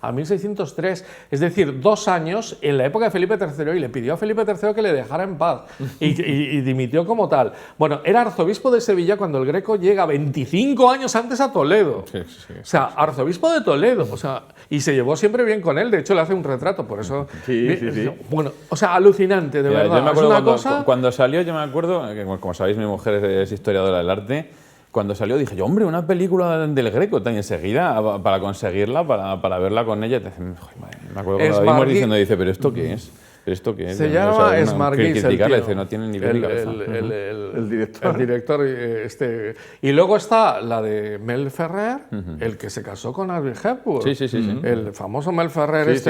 a 1603, es decir, 2 años en la época de Felipe III, y le pidió a Felipe III que le dejara en paz y dimitió como tal. Bueno, era arzobispo de Sevilla cuando el Greco llega 25 años antes a Toledo. O sea, arzobispo de Toledo, o sea, y se llevó siempre bien con él, de hecho le hace un retrato, por eso... Bueno, o sea, alucinante, de verdad. Yo me acuerdo cuando salió, yo me acuerdo, que como sabéis, mi mujer es historiadora del arte. Cuando salió dije yo, hombre, una película del Greco, tan enseguida, para conseguirla, para verla con ella, me acuerdo cuando la vimos diciendo, dice, ¿pero esto qué es? ¿Pero esto qué es? Se llama Esmarguís, el tío. No tiene ni de cabeza. El director. Y luego está la de Mel Ferrer, el que se casó con Audrey Hepburn. El famoso Mel Ferrer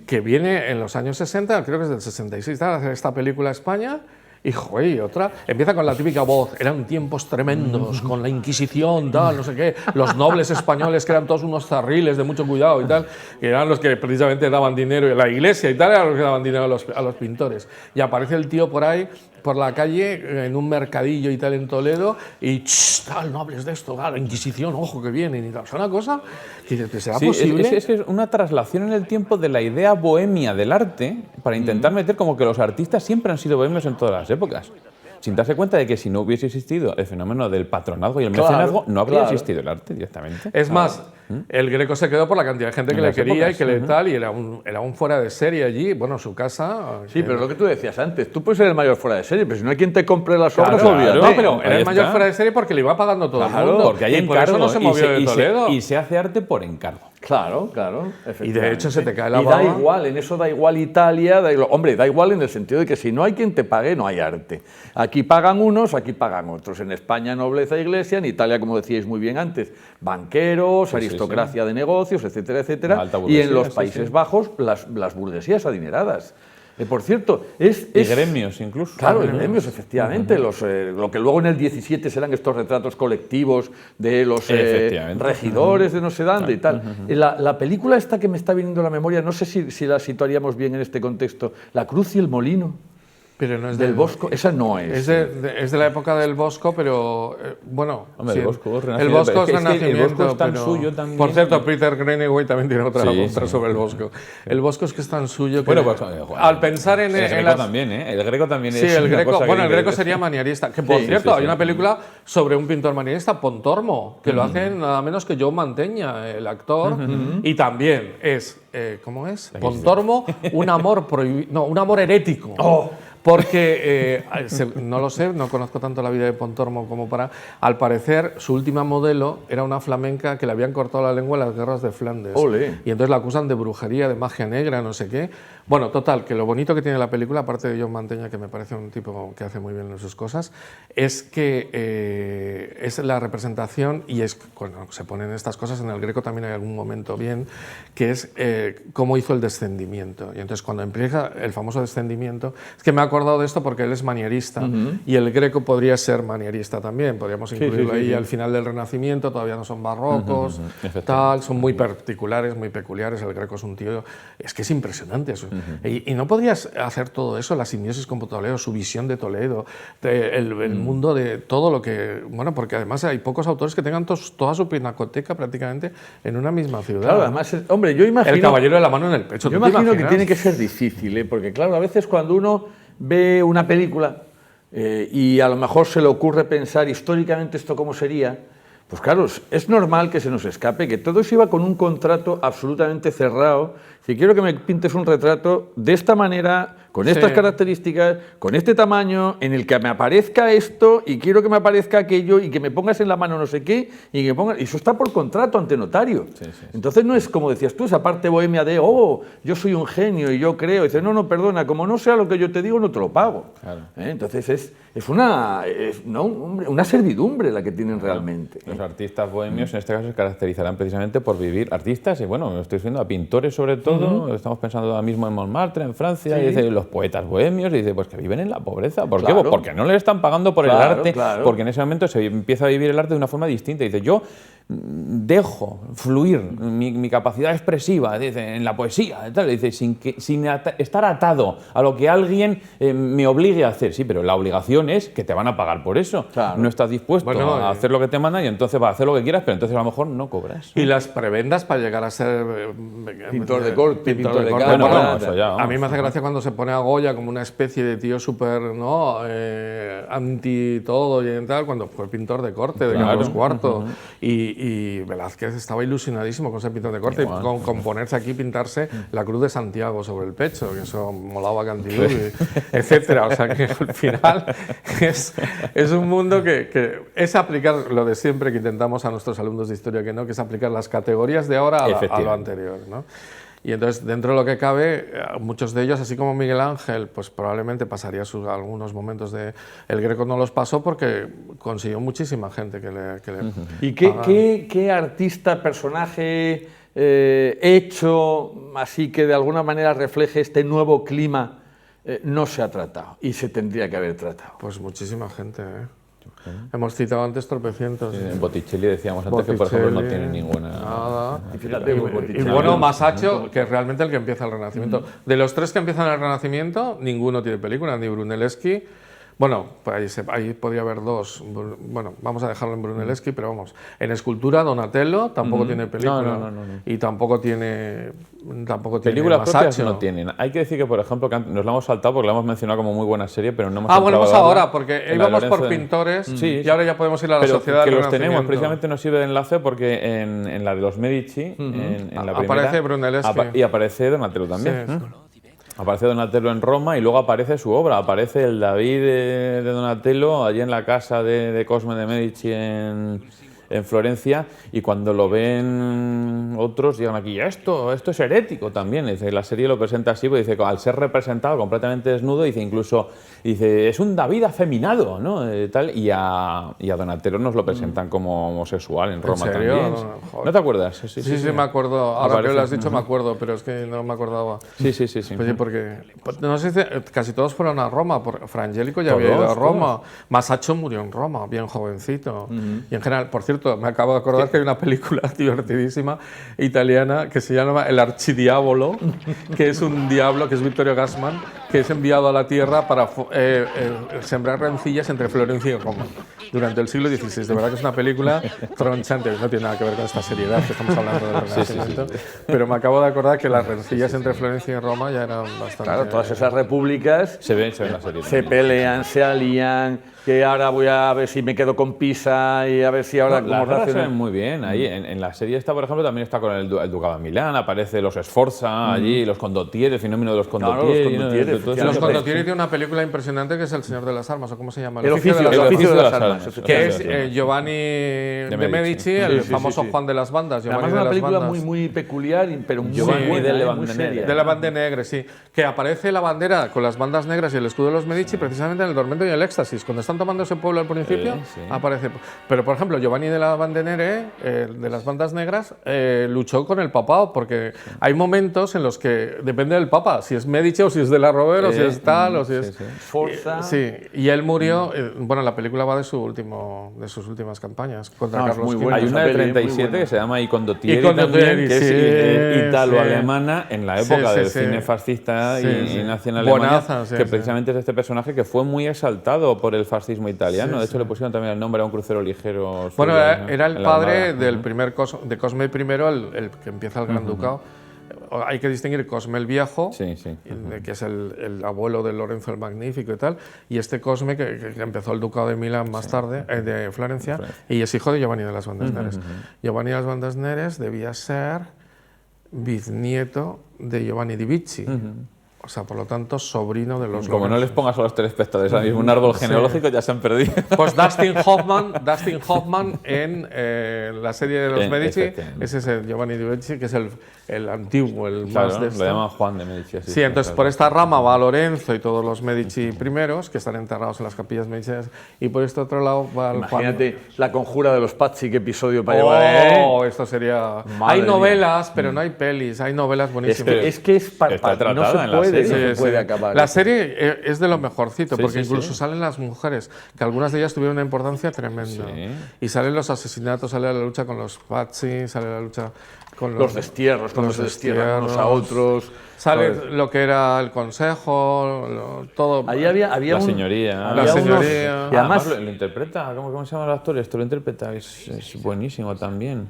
que viene en los años 60, creo que es del 66, a hacer esta película a España. Y otra, empieza con la típica voz, eran tiempos tremendos, con la Inquisición, tal, no sé qué, los nobles españoles que eran todos unos zarriles de mucho cuidado y tal, que eran los que precisamente daban dinero, y la iglesia y tal, eran los que daban dinero a los pintores. Y aparece el tío por ahí, por la calle, en un mercadillo y tal en Toledo, y tal, no hables de esto, la Inquisición, ojo que vienen y tal. O sea, una cosa que será posible. Es una traslación en el tiempo de la idea bohemia del arte para intentar meter como que los artistas siempre han sido bohemios en todas las épocas. Sin darse cuenta de que si no hubiese existido el fenómeno del patronazgo y el mecenazgo, no habría existido el arte directamente. Es más, el Greco se quedó por la cantidad de gente que le quería y que le tal, y era un fuera de serie allí, bueno, su casa... Sí, pero lo que tú decías antes, tú puedes ser el mayor fuera de serie, pero si no hay quien te compre las obras, olvídate. No, pero era el mayor fuera de serie porque le iba pagando todo el mundo. Porque hay encargo, por eso no se movió de Toledo. Y se hace arte por encargo. Claro, y de hecho se te cae la baba. Y da igual, en eso da igual Italia, hombre, da igual en el sentido de que si no hay quien te pague, no hay arte. Aquí pagan unos, aquí pagan otros. En España, nobleza e iglesia, en Italia, como decíais muy bien antes, banqueros, aristocracia de negocios, etcétera, etcétera. Y en los Países Bajos, las burguesías adineradas. Por cierto, y gremios incluso. Claro, gremios, efectivamente. Lo que luego en el 17 serán estos retratos colectivos de los regidores de no sé dónde y tal. La película esta que me está viniendo a la memoria, no sé si la situaríamos bien en este contexto, La Cruz y el Molino. Pero no es del Bosco, esa no es. Es de la época del Bosco, pero bueno. Hombre, sí, el Bosco es Renacimiento. el Bosco es tan suyo también. Por cierto, Peter Greenaway también tiene otra sobre el Bosco. El Bosco es que es tan suyo que. Bueno, pues, al pensar en. El Greco también, ¿eh? El Greco también es. Sí, el Greco. Cosa bueno, el Greco sería manierista. Que por cierto, hay una película sobre un pintor manierista, Pontormo, que lo hace nada menos que Joe Mantegna, el actor. Y también es. ¿Cómo es? Pontormo, un amor prohibido. No, un amor herético. Oh. Porque, no lo sé, no conozco tanto la vida de Pontormo como para... Al parecer, su última modelo era una flamenca que le habían cortado la lengua en las guerras de Flandes. Olé. Y entonces la acusan de brujería, de magia negra, no sé qué. Bueno, total, que lo bonito que tiene la película, aparte de Joe Mantegna, que me parece un tipo que hace muy bien sus cosas, es que es la representación, y es cuando se ponen estas cosas, en el Greco también hay algún momento bien, que es cómo hizo el descendimiento. Y entonces cuando empieza el famoso descendimiento, es que me he acordado de esto porque él es manierista, y el Greco podría ser manierista también, podríamos incluirlo ahí al final del Renacimiento, todavía no son barrocos, tal, son muy particulares, muy peculiares, el Greco es un tío, es que es impresionante eso. Y no podrías hacer todo eso, la simbiosis con Toledo, su visión de Toledo, el mundo de todo lo que... Bueno, porque además hay pocos autores que tengan toda su pinacoteca prácticamente en una misma ciudad. Claro, además, hombre, yo imagino... El caballero de la mano en el pecho. Yo imagino que tiene que ser difícil, porque claro, a veces cuando uno ve una película y a lo mejor se le ocurre pensar históricamente esto cómo sería, pues claro, es normal que se nos escape, que todo eso iba con un contrato absolutamente cerrado. Si quiero que me pintes un retrato de esta manera, con estas características, con este tamaño, en el que me aparezca esto y quiero que me aparezca aquello y que me pongas en la mano no sé qué, y que pongas... Eso está por contrato ante notario. Entonces no es como decías tú, esa parte bohemia de, yo soy un genio y yo creo. Y dices, no, perdona, como no sea lo que yo te digo, no te lo pago. Claro. Entonces es una servidumbre la que tienen realmente. Los artistas bohemios en este caso se caracterizarán precisamente por vivir, artistas, y bueno, estoy viendo a pintores sobre todo, estamos pensando ahora mismo en Montmartre, en Francia, y dice, los poetas bohemios, y dice, pues que viven en la pobreza. ¿Por qué? Porque no les están pagando por el arte, porque en ese momento se empieza a vivir el arte de una forma distinta. Dice, yo dejo fluir mi capacidad expresiva, dice, en la poesía, tal, dice, sin estar atado a lo que alguien me obligue a hacer. Sí, pero la obligación es que te van a pagar por eso. Claro. No estás dispuesto a hacer lo que te mandan y entonces vas a hacer lo que quieras, pero entonces a lo mejor no cobras. Y las prebendas para llegar a ser pintor de corte, pintor de corte. Bueno, a mí me hace gracia cuando se pone a Goya como una especie de tío súper anti todo y tal, cuando fue pintor de corte de Carlos IV. Y Velázquez estaba ilusionadísimo con ser pintor de corte, y con ponerse aquí, pintarse la Cruz de Santiago sobre el pecho, que eso molaba cantidad, etcétera. O sea que al final es un mundo que es aplicar lo de siempre que intentamos a nuestros alumnos de historia, que es aplicar las categorías de ahora a lo anterior, ¿no? Y entonces, dentro de lo que cabe, muchos de ellos, así como Miguel Ángel, pues probablemente pasaría algunos momentos de... El Greco no los pasó porque consiguió muchísima gente que le ¿Y qué artista, personaje hecho, así que de alguna manera refleje este nuevo clima, no se ha tratado y se tendría que haber tratado? Pues muchísima gente, Hemos citado antes tropecientos. En Botticelli decíamos antes que, por ejemplo, no tiene ninguna... Nada. Y bueno, Masaccio, que es realmente el que empieza el Renacimiento. De los tres que empiezan el Renacimiento, ninguno tiene película, ni Brunelleschi. Bueno, pues ahí podría haber dos. Bueno, vamos a dejarlo en Brunelleschi, pero vamos. En escultura, Donatello tampoco tiene película. No. Y tampoco tiene películas propias no tienen. Hay que decir que, por ejemplo, que nos la hemos saltado porque la hemos mencionado como muy buena serie, pero no hemos volvemos ahora, porque íbamos por pintores y ahora ya podemos ir a la sociedad del Renacimiento. Que los tenemos, precisamente nos sirve de enlace porque en la de los Medici, en la primera, aparece Brunelleschi. Y aparece Donatello también. Sí. Aparece Donatello en Roma y luego aparece su obra, aparece el David de Donatello allí en la casa de Cosme de Medici en Florencia, y cuando lo ven otros llegan aquí, esto es herético también. Dice, la serie lo presenta así, pues dice, al ser representado completamente desnudo, dice, incluso es un David afeminado, ¿no? Tal, y a Donatello nos lo presentan como homosexual en Roma. ¿En serio? También. ¿No te acuerdas? Sí, me acuerdo. Ahora que lo has dicho me acuerdo, pero es que no me acordaba. Sí. Pues porque no sé, casi todos fueron a Roma. Frangélico ya había ido a Roma. Masaccio murió en Roma, bien jovencito. Y en general, por cierto, me acabo de acordar que hay una película divertidísima italiana que se llama El Archidiavolo, que es un diablo, que es Vittorio Gassman, que es enviado a la Tierra para sembrar rencillas entre Florencia y Roma durante el siglo XVI. De verdad que es una película tronchante, no tiene nada que ver con esta seriedad que estamos hablando del Renacimiento, pero me acabo de acordar que las rencillas entre Florencia y Roma ya eran bastante... Claro, todas esas repúblicas se ven en la serie. Se pelean, se alían, que ahora voy a ver si me quedo con Pisa y a ver si ahora... Las guerras se ven muy bien. Ahí, en la serie esta, por ejemplo, también está con el Ducado de Milán, aparece los Sforza allí, los Condottieri, el fenómeno de los Condottieri. Los Condottieri tiene una película impresionante que es El Señor de las Armas, o ¿cómo se llama? El oficio de las armas. Que es Giovanni de Medici, el famoso Juan de las bandas. Además es una película muy peculiar, pero muy buena, muy seria. De la banda negra, sí. Que aparece la bandera con las bandas negras y el escudo de los Medici precisamente en el Dormento y el Éxtasis. Cuando están tomando ese pueblo al principio, aparece. Pero, por ejemplo, Giovanni de la Bandenere, de las bandas negras, luchó con el papado, porque hay momentos en los que depende del papa, si es Medici o si es de la Rovere o si es tal o si es... Forza. Sí, y él murió, bueno, la película va de sus últimas campañas contra Carlos V. Hay una de 37 que se llama I Condottieri también, que es italo-alemana en la época del cine fascista y nacional alemán, que precisamente es este personaje que fue muy exaltado por el fascismo italiano. De hecho, le pusieron también el nombre a un crucero ligero. Bueno, era el padre del primer de Cosme I, el que empieza el Gran Ducado. Hay que distinguir Cosme el Viejo, que es el abuelo de Lorenzo el Magnífico y tal, y este Cosme que empezó el Ducado de Milán más tarde, de Florencia, y es hijo de Giovanni de las Bandas Neres. Giovanni de las Bandas Neres debía ser bisnieto de Giovanni di Bicci. O sea, por lo tanto, sobrino de los... Como no les pongas a los telespectadores ahora mismo un árbol genealógico, ya se han perdido. Pues Dustin Hoffman en la serie de los Medici, ese es el Giovanni di Bicci, que es el antiguo, el más de esto. Lo llaman Juan de Medici. Sí, entonces por esta rama va Lorenzo y todos los Medici primeros, que están enterrados en las capillas medicinas, y por este otro lado va el Juan. Imagínate la conjura de los Pazzi, qué episodio para llevar. Esto sería... Hay novelas, pero no hay pelis, hay novelas buenísimas. Es que está tratada en la serie. No se puede acabar. La serie es de lo mejorcito, porque incluso salen las mujeres, que algunas de ellas tuvieron una importancia tremenda. Y salen los asesinatos, sale la lucha con los Pazzi, sale la lucha con los destierros, cuando se destierran unos a otros. Sale lo que era el consejo, todo. Ahí había la señoría. La señoría. Y además lo interpreta, ¿cómo se llama el actor? Esto lo interpreta, es buenísimo también.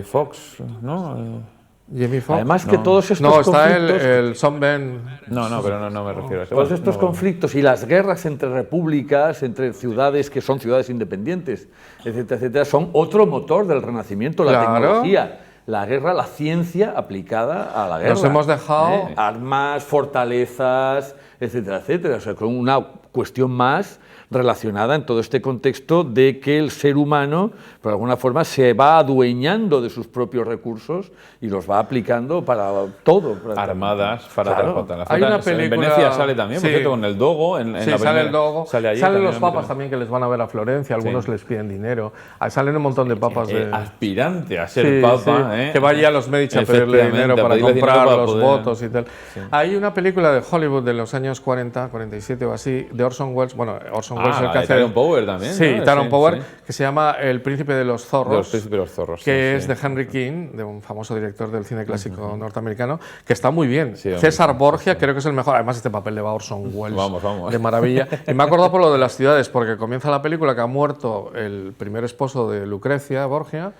Fox, ¿no? Jamie Foxx. Además que todos estos conflictos... está el Sean Ben... pero no me refiero a eso. Todos estos conflictos y las guerras entre repúblicas, entre ciudades que son ciudades independientes, etcétera, etcétera, son otro motor del Renacimiento, la tecnología. La guerra, la ciencia aplicada a la guerra. Nos hemos dejado... Armas, fortalezas, etcétera, etcétera. O sea, con una cuestión más relacionada en todo este contexto de que el ser humano, por alguna forma, se va adueñando de sus propios recursos y los va aplicando para todo. Armadas, para la Hay una película... En Venecia sale también, por cierto, con el Dogo. Sale el Dogo. Salen los papas también que les van a ver a Florencia, algunos les piden dinero. Salen un montón de papas aspirante a ser papa. Que vaya a los Medici a pedirle dinero para comprar los votos y tal. Hay una película de Hollywood de los años 40, 47 o así, de Orson Welles. Bueno, Orson Welles el que hace... Tyrone Power también. Sí, Tyrone Power, que se llama El Príncipe de los Zorros. Los Príncipes de los Zorros. Que es de Henry King, de un famoso director del cine clásico norteamericano, que está muy bien. César Borgia creo que es el mejor. Además, este papel le va a Orson Welles. Vamos. De maravilla. Y me he acordado por lo de las ciudades, porque comienza la película que ha muerto el primer esposo de Lucrecia, Borgia.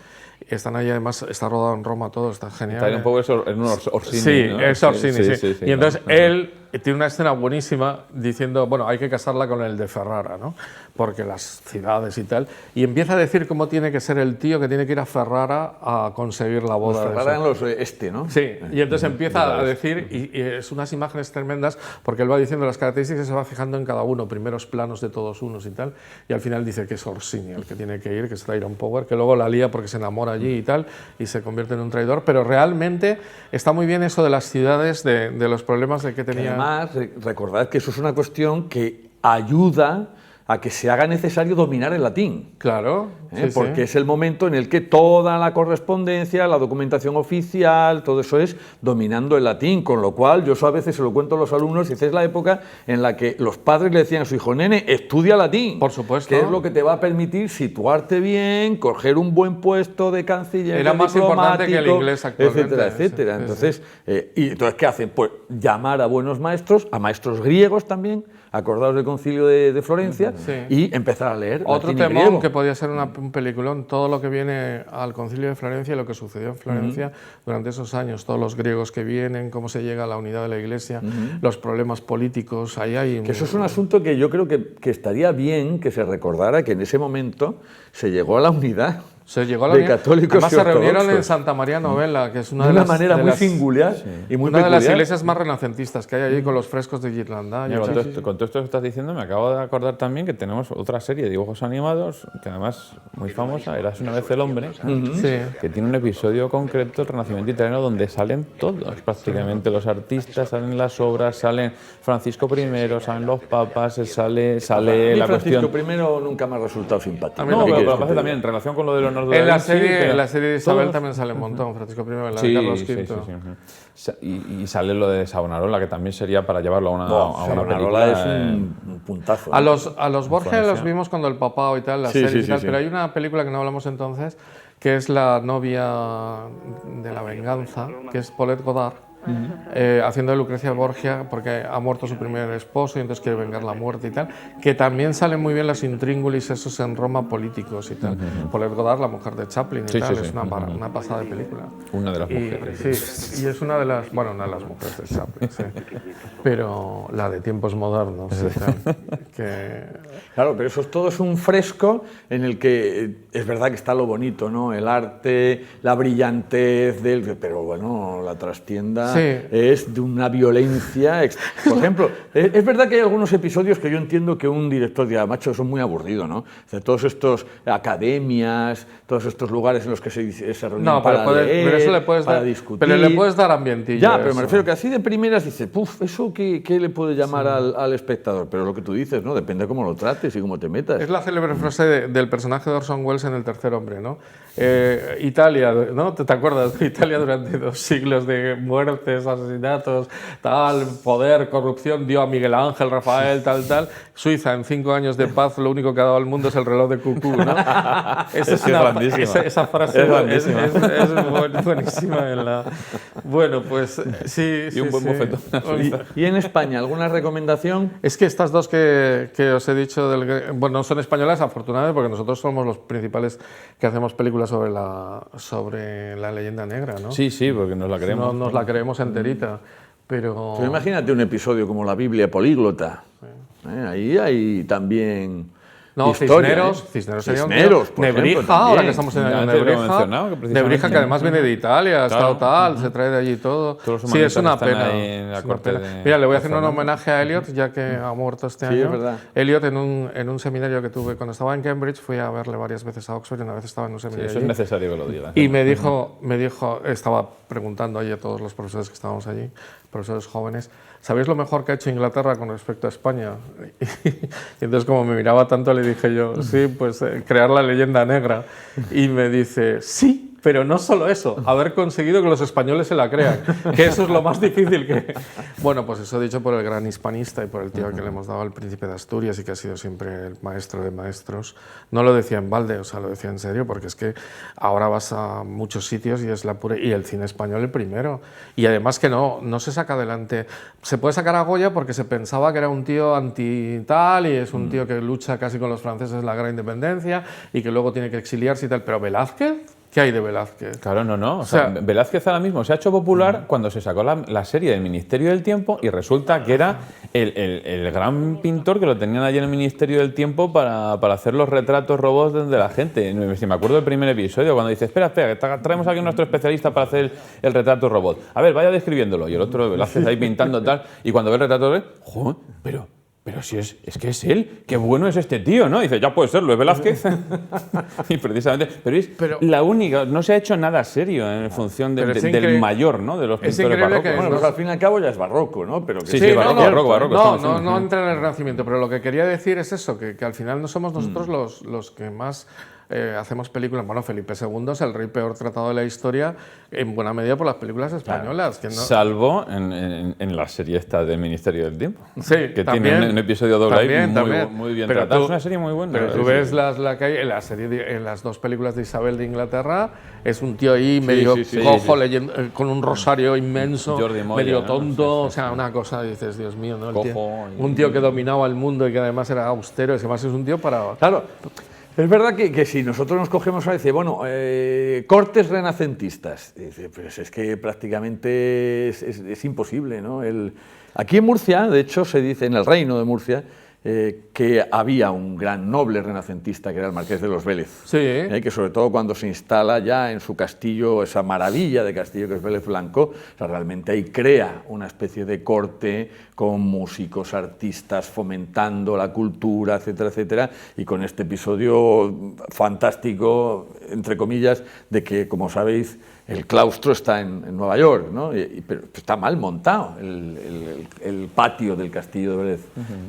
Están ahí, además, está rodado en Roma todo, está genial. Está un poco en un Orsini, sí, ¿no? Es Orsini, sí. Y entonces él tiene una escena buenísima diciendo, bueno, hay que casarla con el de Ferrara, ¿no? Porque las ciudades y tal. Y empieza a decir cómo tiene que ser el tío que tiene que ir a Ferrara a conseguir la boda. Ferrara en los ¿no? Sí, y entonces empieza a decir, y es unas imágenes tremendas, porque él va diciendo las características y se va fijando en cada uno, primeros planos de todos unos y tal, y al final dice que es Orsini el que tiene que ir, que es Tyrone Power, que luego la lía porque se enamora allí y tal, y se convierte en un traidor, pero realmente está muy bien eso de las ciudades, de los problemas de que tenía... Además, recordad que eso es una cuestión que ayuda a que se haga necesario dominar el latín. Claro. Porque es el momento en el que toda la correspondencia, la documentación oficial, todo eso es dominando el latín, con lo cual yo eso a veces se lo cuento a los alumnos, y esa es la época en la que los padres le decían a su hijo, nene, estudia latín. Por supuesto. Que es lo que te va a permitir situarte bien, coger un buen puesto de canciller, era más importante que el inglés actualmente. Etcétera, etcétera. Entonces, entonces, ¿qué hacen? Pues llamar a buenos maestros, a maestros griegos también, acordados del Concilio de Florencia, y empezar a leer otro latín y temón griego. que podía ser un peliculón, todo lo que viene al Concilio de Florencia y lo que sucedió en Florencia durante esos años, todos los griegos que vienen, cómo se llega a la unidad de la Iglesia, los problemas políticos, ahí hay... Que eso es un asunto que yo creo que estaría bien que se recordara, que en ese momento se llegó a la unidad. Se llegó a la de católicos Además, y se reunieron ortodoxos. en Santa María Novella, que es una de de una las manera muy singular y muy una peculiar. de las iglesias más renacentistas que hay allí, con los frescos de Ghirlandaio. Con todo esto que estás diciendo, me acabo de acordar también que tenemos otra serie de dibujos animados, que además muy famosa, Érase una vez el hombre, que tiene un episodio concreto, el Renacimiento italiano, donde salen todos, prácticamente los artistas, salen las obras, salen Francisco I, salen los papas, sale la cuestión... Francisco I nunca me ha resultado simpático. No, pero lo pasa también en relación con lo de Leonardo da Vinci. En la serie de Isabel también sale un montón, Francisco I, la de Carlos V. Y sale lo de Savonarola, que también sería para llevarlo a una Savonarola película. Es un puntazo. A los Borgia los vimos cuando el papado y tal, las series y tal, pero hay una película que no hablamos entonces, que es La novia de la venganza, que es Paulette Goddard, haciendo de Lucrecia Borgia, porque ha muerto su primer esposo y entonces quiere vengar la muerte y tal, que también salen muy bien los intríngulis esos en Roma políticos y tal. Paulette Goddard, la mujer de Chaplin y tal, es una pasada de película. Una de las mujeres. Sí, y es una de las mujeres de Chaplin, pero la de tiempos modernos y tal, Claro, pero todo es un fresco en el que es verdad que está lo bonito, ¿no? El arte, la brillantez pero bueno, la trastienda es de una violencia. Por ejemplo, es verdad que hay algunos episodios que yo entiendo que un director dirá, macho, son muy aburrido, ¿no? O sea, todos estos academias, todos estos lugares en los que se reúnen para discutir. Pero le puedes dar ambientillo. Ya, pero me refiero que así de primeras dices, ¿eso qué le puede llamar al espectador? Pero lo que tú dices, ¿no? Depende de cómo lo trates y cómo te metas. Es la célebre frase del personaje de Orson Welles en El tercer hombre, ¿no? Italia, ¿no? ¿Te acuerdas? Italia durante 2 siglos de muertes, asesinatos, tal, poder, corrupción, dio a Miguel Ángel, Rafael, tal. Suiza, en 5 años de paz, lo único que ha dado al mundo es el reloj de cucú, ¿no? Esa frase es buenísima. Bueno, pues sí. Y un buen bofetón. ¿Y en España alguna recomendación? Es que estas dos que os he dicho, no son españolas, afortunadamente, porque nosotros somos los principales que hacemos películas sobre la leyenda negra, ¿no? Sí, porque nos la creemos. Nos la creemos enterita, pero... Imagínate un episodio como la Biblia políglota. Ahí hay también... No, historia, Cisneros sería Nebrija, ahora que estamos en el Nebrija, que además viene de Italia, ha estado tal, se trae de allí todo. Sí, es una pena. Mira, le voy a hacer un homenaje a Eliot, ya que ha muerto este año. Es verdad. Eliot, en un seminario que tuve cuando estaba en Cambridge, fui a verle varias veces a Oxford y una vez estaba en un seminario. Eso es necesario que lo digas. Y me dijo, estaba preguntando allí a todos los profesores que estábamos allí, profesores jóvenes, ¿sabéis lo mejor que ha hecho Inglaterra con respecto a España? Y entonces, como me miraba tanto, le dije yo, sí, pues crear la leyenda negra. Y me dice, sí, pero no solo eso, haber conseguido que los españoles se la crean, que eso es lo más difícil que... Bueno, pues eso dicho por el gran hispanista y por el tío que le hemos dado al príncipe de Asturias y que ha sido siempre el maestro de maestros. No lo decía en balde, o sea, lo decía en serio, porque es que ahora vas a muchos sitios y es la pura... Y el cine español el primero. Y además que no se saca adelante. Se puede sacar a Goya porque se pensaba que era un tío anti-tal y es un tío que lucha casi con los franceses en la gran independencia y que luego tiene que exiliarse y tal. Pero Velázquez... ¿Qué hay de Velázquez? Claro, no. O sea, Velázquez ahora mismo se ha hecho popular cuando se sacó la serie del Ministerio del Tiempo y resulta que era el gran pintor que lo tenían allí en el Ministerio del Tiempo para hacer los retratos robots de la gente. Si me acuerdo del primer episodio, cuando dice, espera, que traemos aquí a nuestro especialista para hacer el retrato robot. A ver, vaya describiéndolo. Y el otro, Velázquez, ahí pintando tal. Y cuando ve el retrato, joder, pero pero si es que es él, qué bueno es este tío, ¿no? Y dice, ya puede serlo, es Velázquez. Y precisamente, pero la única, no se ha hecho nada serio en función del mayor, ¿no? De los pintores barrocos. Bueno, pues al fin y al cabo ya es barroco, ¿no? Pero que sí, barroco. No entra en el Renacimiento, pero lo que quería decir es eso, que al final no somos nosotros los que más hacemos películas. Bueno, Felipe II es el rey peor tratado de la historia, en buena medida por las películas españolas. Claro. Que no... Salvo en la serie esta del Ministerio del Tiempo, que también, tiene un episodio doble ahí muy bien tratado. Es una serie muy buena. Pero tú ves la que hay en las dos películas de Isabel de Inglaterra, es un tío ahí medio cojo, leyendo, con un rosario inmenso, medio tonto, o sea, una cosa, dices, Dios mío, ¿no? Un tío que dominaba el mundo y que además era austero, es que además es un tío para... Claro. Es verdad que si nosotros nos cogemos a decir, bueno, cortes renacentistas, pues es que prácticamente es imposible, ¿no? Aquí en Murcia, de hecho, se dice, en el Reino de Murcia, que había un gran noble renacentista que era el Marqués de los Vélez, que sobre todo cuando se instala ya en su castillo, esa maravilla de castillo que es Vélez Blanco, o sea, realmente ahí crea una especie de corte con músicos, artistas, fomentando la cultura, etcétera, etcétera, y con este episodio fantástico, entre comillas, de que, como sabéis, el claustro está en Nueva York, ¿no? Pero está mal montado, el patio del castillo de Vélez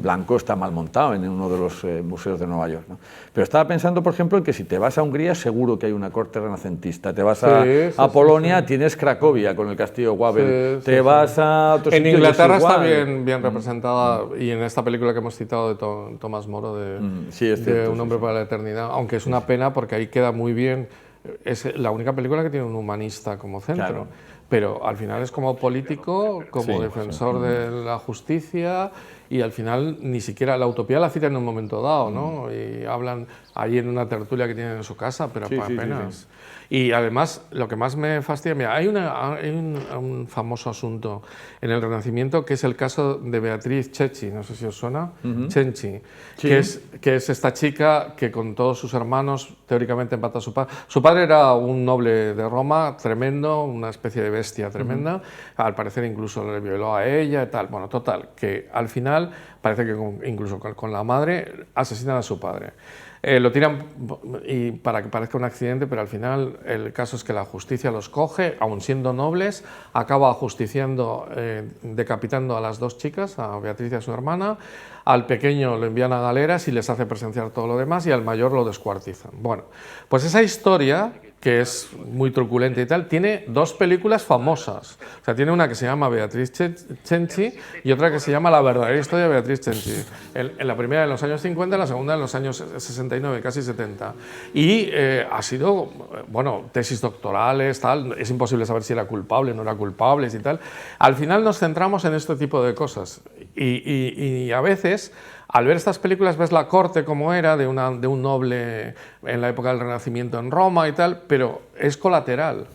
Blanco está mal montado en uno de los museos de Nueva York, ¿no? Pero estaba pensando, por ejemplo, en que si te vas a Hungría seguro que hay una corte renacentista, te vas a Polonia, tienes Cracovia con el castillo de Wawel, te vas a otros sitios. En Inglaterra está bien representada, y en esta película que hemos citado de Tomás Moro, de Un hombre para la eternidad, aunque es una pena porque ahí queda muy bien. Es la única película que tiene un humanista como centro, pero al final es como político, como defensor de la justicia, y al final ni siquiera la utopía la cita en un momento dado, ¿no? Y hablan allí en una tertulia que tienen en su casa, pero apenas. Y además, lo que más me fastidia, mira, hay un famoso asunto en el Renacimiento que es el caso de Beatriz Cecchi, no sé si os suena, Cenci, que es esta chica que con todos sus hermanos teóricamente empata a su padre. Su padre era un noble de Roma, tremendo, una especie de bestia tremenda, al parecer incluso le violó a ella y tal. Bueno, total, que al final parece que incluso con la madre asesinan a su padre. Lo tiran y para que parezca un accidente, pero al final el caso es que la justicia los coge, aun siendo nobles, acaba ajusticiando, decapitando a las dos chicas, a Beatriz y a su hermana, al pequeño lo envían a galeras y les hace presenciar todo lo demás, y al mayor lo descuartizan. Bueno, pues esa historia, que es muy truculenta y tal, tiene dos películas famosas. O sea, tiene una que se llama Beatriz Cenci y otra que se llama La verdadera historia de Beatriz Cenci. En la primera en los años 50, en la segunda en los años 69, casi 70. Y ha sido, bueno, tesis doctorales, tal. Es imposible saber si era culpable, no era culpable y tal. Al final nos centramos en este tipo de cosas. Y a veces, al ver estas películas, ves la corte como era, de un noble en la época del Renacimiento en Roma y tal, pero es colateral.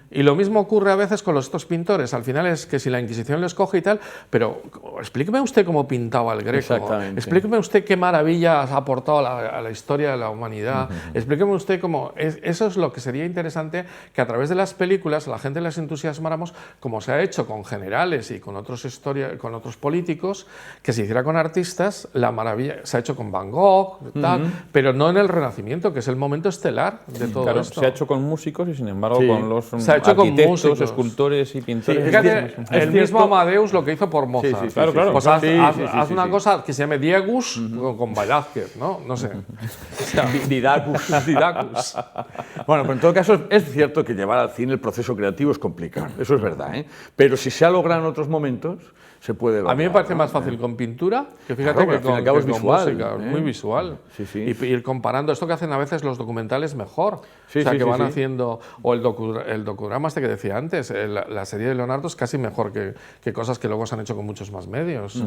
Y lo mismo ocurre a veces con estos pintores. Al final es que si la Inquisición les coge y tal, pero explíqueme usted cómo pintaba el Greco. Explíqueme usted qué maravilla ha aportado a la historia de la humanidad. Explíqueme usted cómo... Eso es lo que sería interesante, que a través de las películas a la gente les entusiasmáramos, como se ha hecho con generales y con otros políticos, que se hiciera con artistas. La maravilla se ha hecho con Van Gogh, tal, pero no en el Renacimiento, que es el momento estelar de todo esto. Se ha hecho con músicos y, sin embargo, con los arquitectos, escultores y pintores. Fíjate, el mismo Amadeus lo que hizo por Mozart. Claro. Pues haz una cosa que se llame Diegus con Velázquez, ¿no? No sé. Didacus. Bueno, pero en todo caso es cierto que llevar al cine el proceso creativo es complicado, eso es verdad, ¿eh? Pero si se ha logrado en otros momentos, se puede lograr. A mí me parece más fácil con pintura, que fíjate que con música, muy visual. Y ir comparando esto que hacen a veces los documentales mejor. O sea, que van haciendo, o el docudrama este que decía antes, la serie de Leonardo es casi mejor que cosas que luego se han hecho con muchos más medios.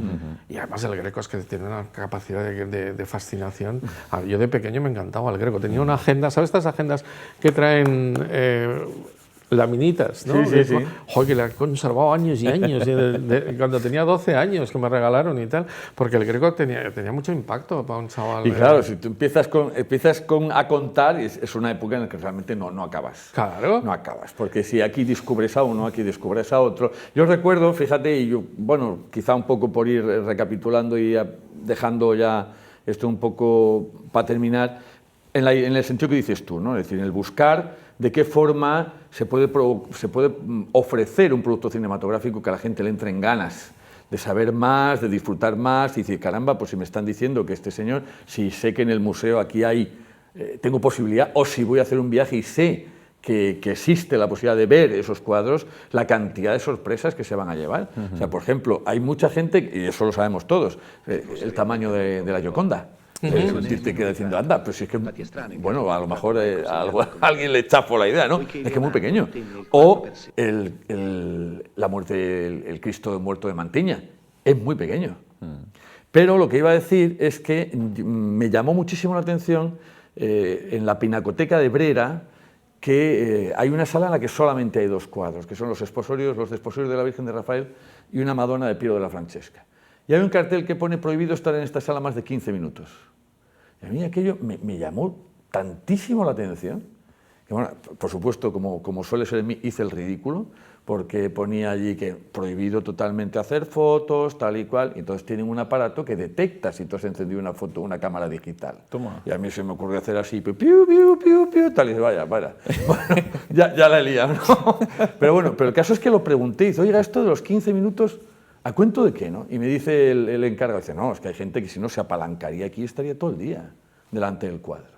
Y además el Greco es que tiene una capacidad de fascinación. Yo de pequeño me encantaba el Greco, tenía una agenda, ¿sabes estas agendas que traen laminitas, ¿no? Sí, sí, sí. Joder, que la he conservado años y años, cuando tenía 12 años que me regalaron y tal, porque el Greco tenía mucho impacto para un chaval. Y claro, si tú empiezas a contar, es una época en la que realmente no acabas. Claro. No acabas, porque si aquí descubres a uno, aquí descubres a otro. Yo recuerdo, fíjate, y yo, bueno, quizá un poco por ir recapitulando y dejando ya esto un poco para terminar, en el sentido que dices tú, ¿no? Es decir, en el buscar de qué forma se puede ofrecer un producto cinematográfico que a la gente le entre en ganas de saber más, de disfrutar más, y decir, caramba, pues si me están diciendo que este señor, si sé que en el museo aquí tengo posibilidad, o si voy a hacer un viaje y sé que existe la posibilidad de ver esos cuadros, la cantidad de sorpresas que se van a llevar. O sea, por ejemplo, hay mucha gente, y eso lo sabemos todos, el tamaño de la Gioconda. Te queda diciendo, anda, pues si es que, bueno, a lo mejor a alguien le chafó la idea, ¿no? Es que es muy pequeño. O la muerte, el Cristo muerto de Mantiña, es muy pequeño. Pero lo que iba a decir es que me llamó muchísimo la atención en la Pinacoteca de Brera, que hay una sala en la que solamente hay 2 cuadros, que son los desposorios de la Virgen de Rafael y una Madonna de Piero de la Francesca. Y hay un cartel que pone prohibido estar en esta sala más de 15 minutos. Y a mí aquello me llamó tantísimo la atención, que bueno, por supuesto, como suele ser en mí, hice el ridículo, porque ponía allí que prohibido totalmente hacer fotos, tal y cual, y entonces tienen un aparato que detecta si tú has encendido una foto, una cámara digital. Toma. Y a mí se me ocurrió hacer así, piu, piu, piu, piu, tal, y dice, vaya. Bueno, ya la he liado, ¿no? Pero el caso es que lo pregunté, y dice, oiga, esto de los 15 minutos, ¿a cuento de qué, no? Y me dice el encargado, dice, no, es que hay gente que si no se apalancaría aquí estaría todo el día delante del cuadro.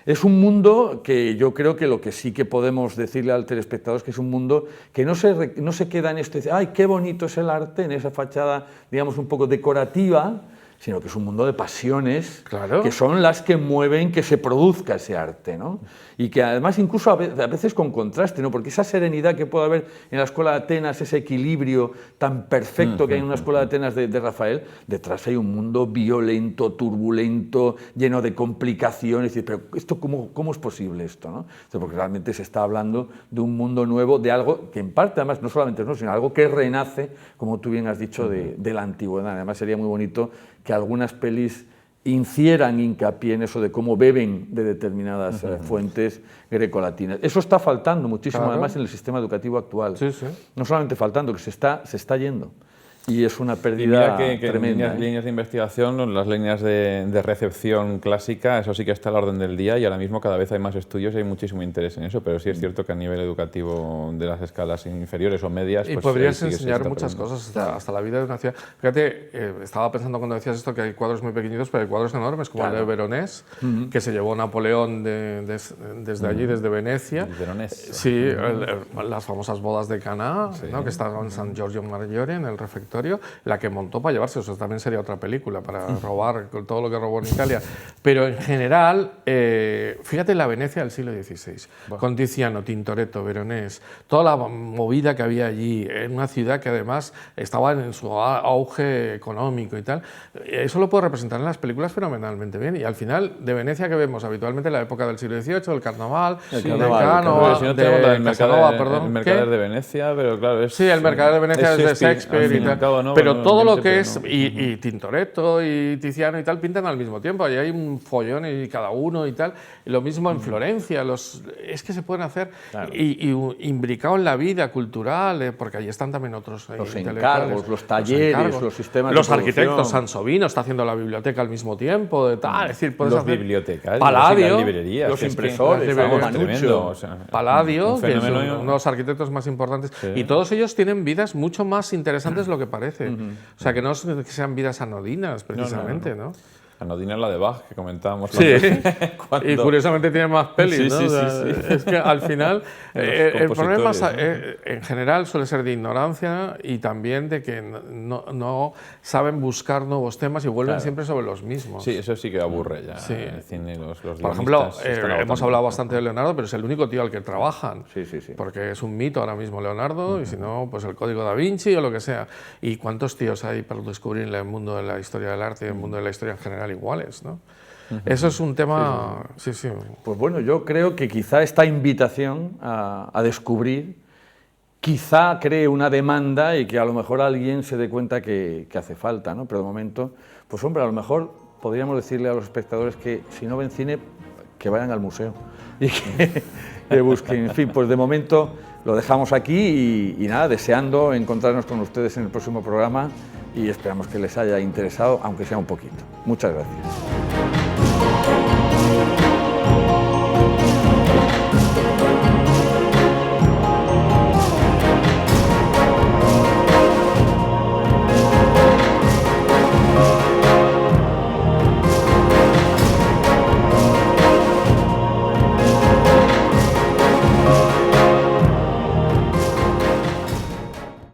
Es un mundo que yo creo que lo que sí que podemos decirle al telespectador es que es un mundo que no se queda en esto y dice, ay, qué bonito es el arte, en esa fachada, digamos, un poco decorativa, sino que es un mundo de pasiones, claro, que son las que mueven que se produzca ese arte, ¿no? Y que además incluso a veces con contraste, ¿no? Porque esa serenidad que puede haber en la Escuela de Atenas, ese equilibrio tan perfecto que hay en una Escuela de Atenas de Rafael, detrás hay un mundo violento, turbulento, lleno de complicaciones, y pero esto ¿cómo es posible esto, ¿no? Porque realmente se está hablando de un mundo nuevo, de algo que en parte además no solamente es nuevo, sino algo que renace, como tú bien has dicho, de la antigüedad. Además sería muy bonito que algunas pelis hicieran hincapié en eso de cómo beben de determinadas fuentes grecolatinas. Eso está faltando muchísimo, claro, además en el sistema educativo actual. Sí, sí. No solamente faltando, que se está yendo. Y es una pérdida tremenda. En líneas de investigación, las líneas de recepción clásica, eso sí que está a la orden del día y ahora mismo cada vez hay más estudios y hay muchísimo interés en eso, pero sí es cierto que a nivel educativo de las escalas inferiores o medias... Y pues, podrías enseñar muchas cosas, hasta la vida de una ciudad. Fíjate, estaba pensando cuando decías esto que hay cuadros muy pequeñitos, pero hay cuadros enormes, como el de Veronés, que se llevó Napoleón desde allí, desde Venecia. Veronés. Sí, las famosas bodas de Caná, sí, ¿no? Que estaban en San Giorgio Maggiore, en el refectorio, la que montó para llevarse, eso también sería otra película, para robar con todo lo que robó en Italia. Pero en general, fíjate la Venecia del siglo XVI, con Tiziano, Tintoretto, Veronés, toda la movida que había allí, en una ciudad que además estaba en su auge económico y tal. Eso lo puedo representar en las películas fenomenalmente bien. Y al final, de Venecia que vemos habitualmente en la época del siglo XVIII, el carnaval, el mercader de Venecia, pero claro... Sí, el mercader de Venecia es de Shakespeare y tal. No, pero todo lo que es, y Tintoretto y Tiziano y tal, pintan al mismo tiempo, ahí hay un follón y cada uno y tal, y lo mismo en Florencia, es que se pueden hacer, claro, y imbricado en la vida cultural, porque allí están también otros los encargos, los talleres, los sistemas los arquitectos, Sansovino está haciendo la biblioteca al mismo tiempo, de tal, es decir, puedes los hacer bibliotecarios, Palladio, las librerías, los impresores, Manuccio, Palladio, que es uno de los arquitectos más importantes, sí, y todos ellos tienen vidas mucho más interesantes de lo que parece. O sea, que no que sean vidas anodinas, precisamente, ¿no? Anodina es la de Bach, que comentábamos. Sí, y curiosamente tiene más pelis, ¿no? Sí, o sea, es que al final el problema en general suele ser de ignorancia y también de que no saben buscar nuevos temas y vuelven, claro, siempre sobre los mismos. Sí, eso sí que aburre ya. Sí. El cine, los Por ejemplo, hemos hablado bastante de Leonardo, pero es el único tío al que trabajan. Sí, sí, sí. Porque es un mito ahora mismo Leonardo, y si no, pues el Código da Vinci o lo que sea. ¿Y cuántos tíos hay para descubrir el mundo de la historia del arte y el mundo de la historia en general iguales, ¿no? Eso es un tema... Sí, sí. Pues bueno, yo creo que quizá esta invitación a descubrir quizá cree una demanda y que a lo mejor alguien se dé cuenta que hace falta, ¿no? Pero de momento, pues hombre, a lo mejor podríamos decirle a los espectadores que si no ven cine, que vayan al museo y que busquen. En fin, pues de momento lo dejamos aquí y nada, deseando encontrarnos con ustedes en el próximo programa y esperamos que les haya interesado, aunque sea un poquito. Muchas gracias.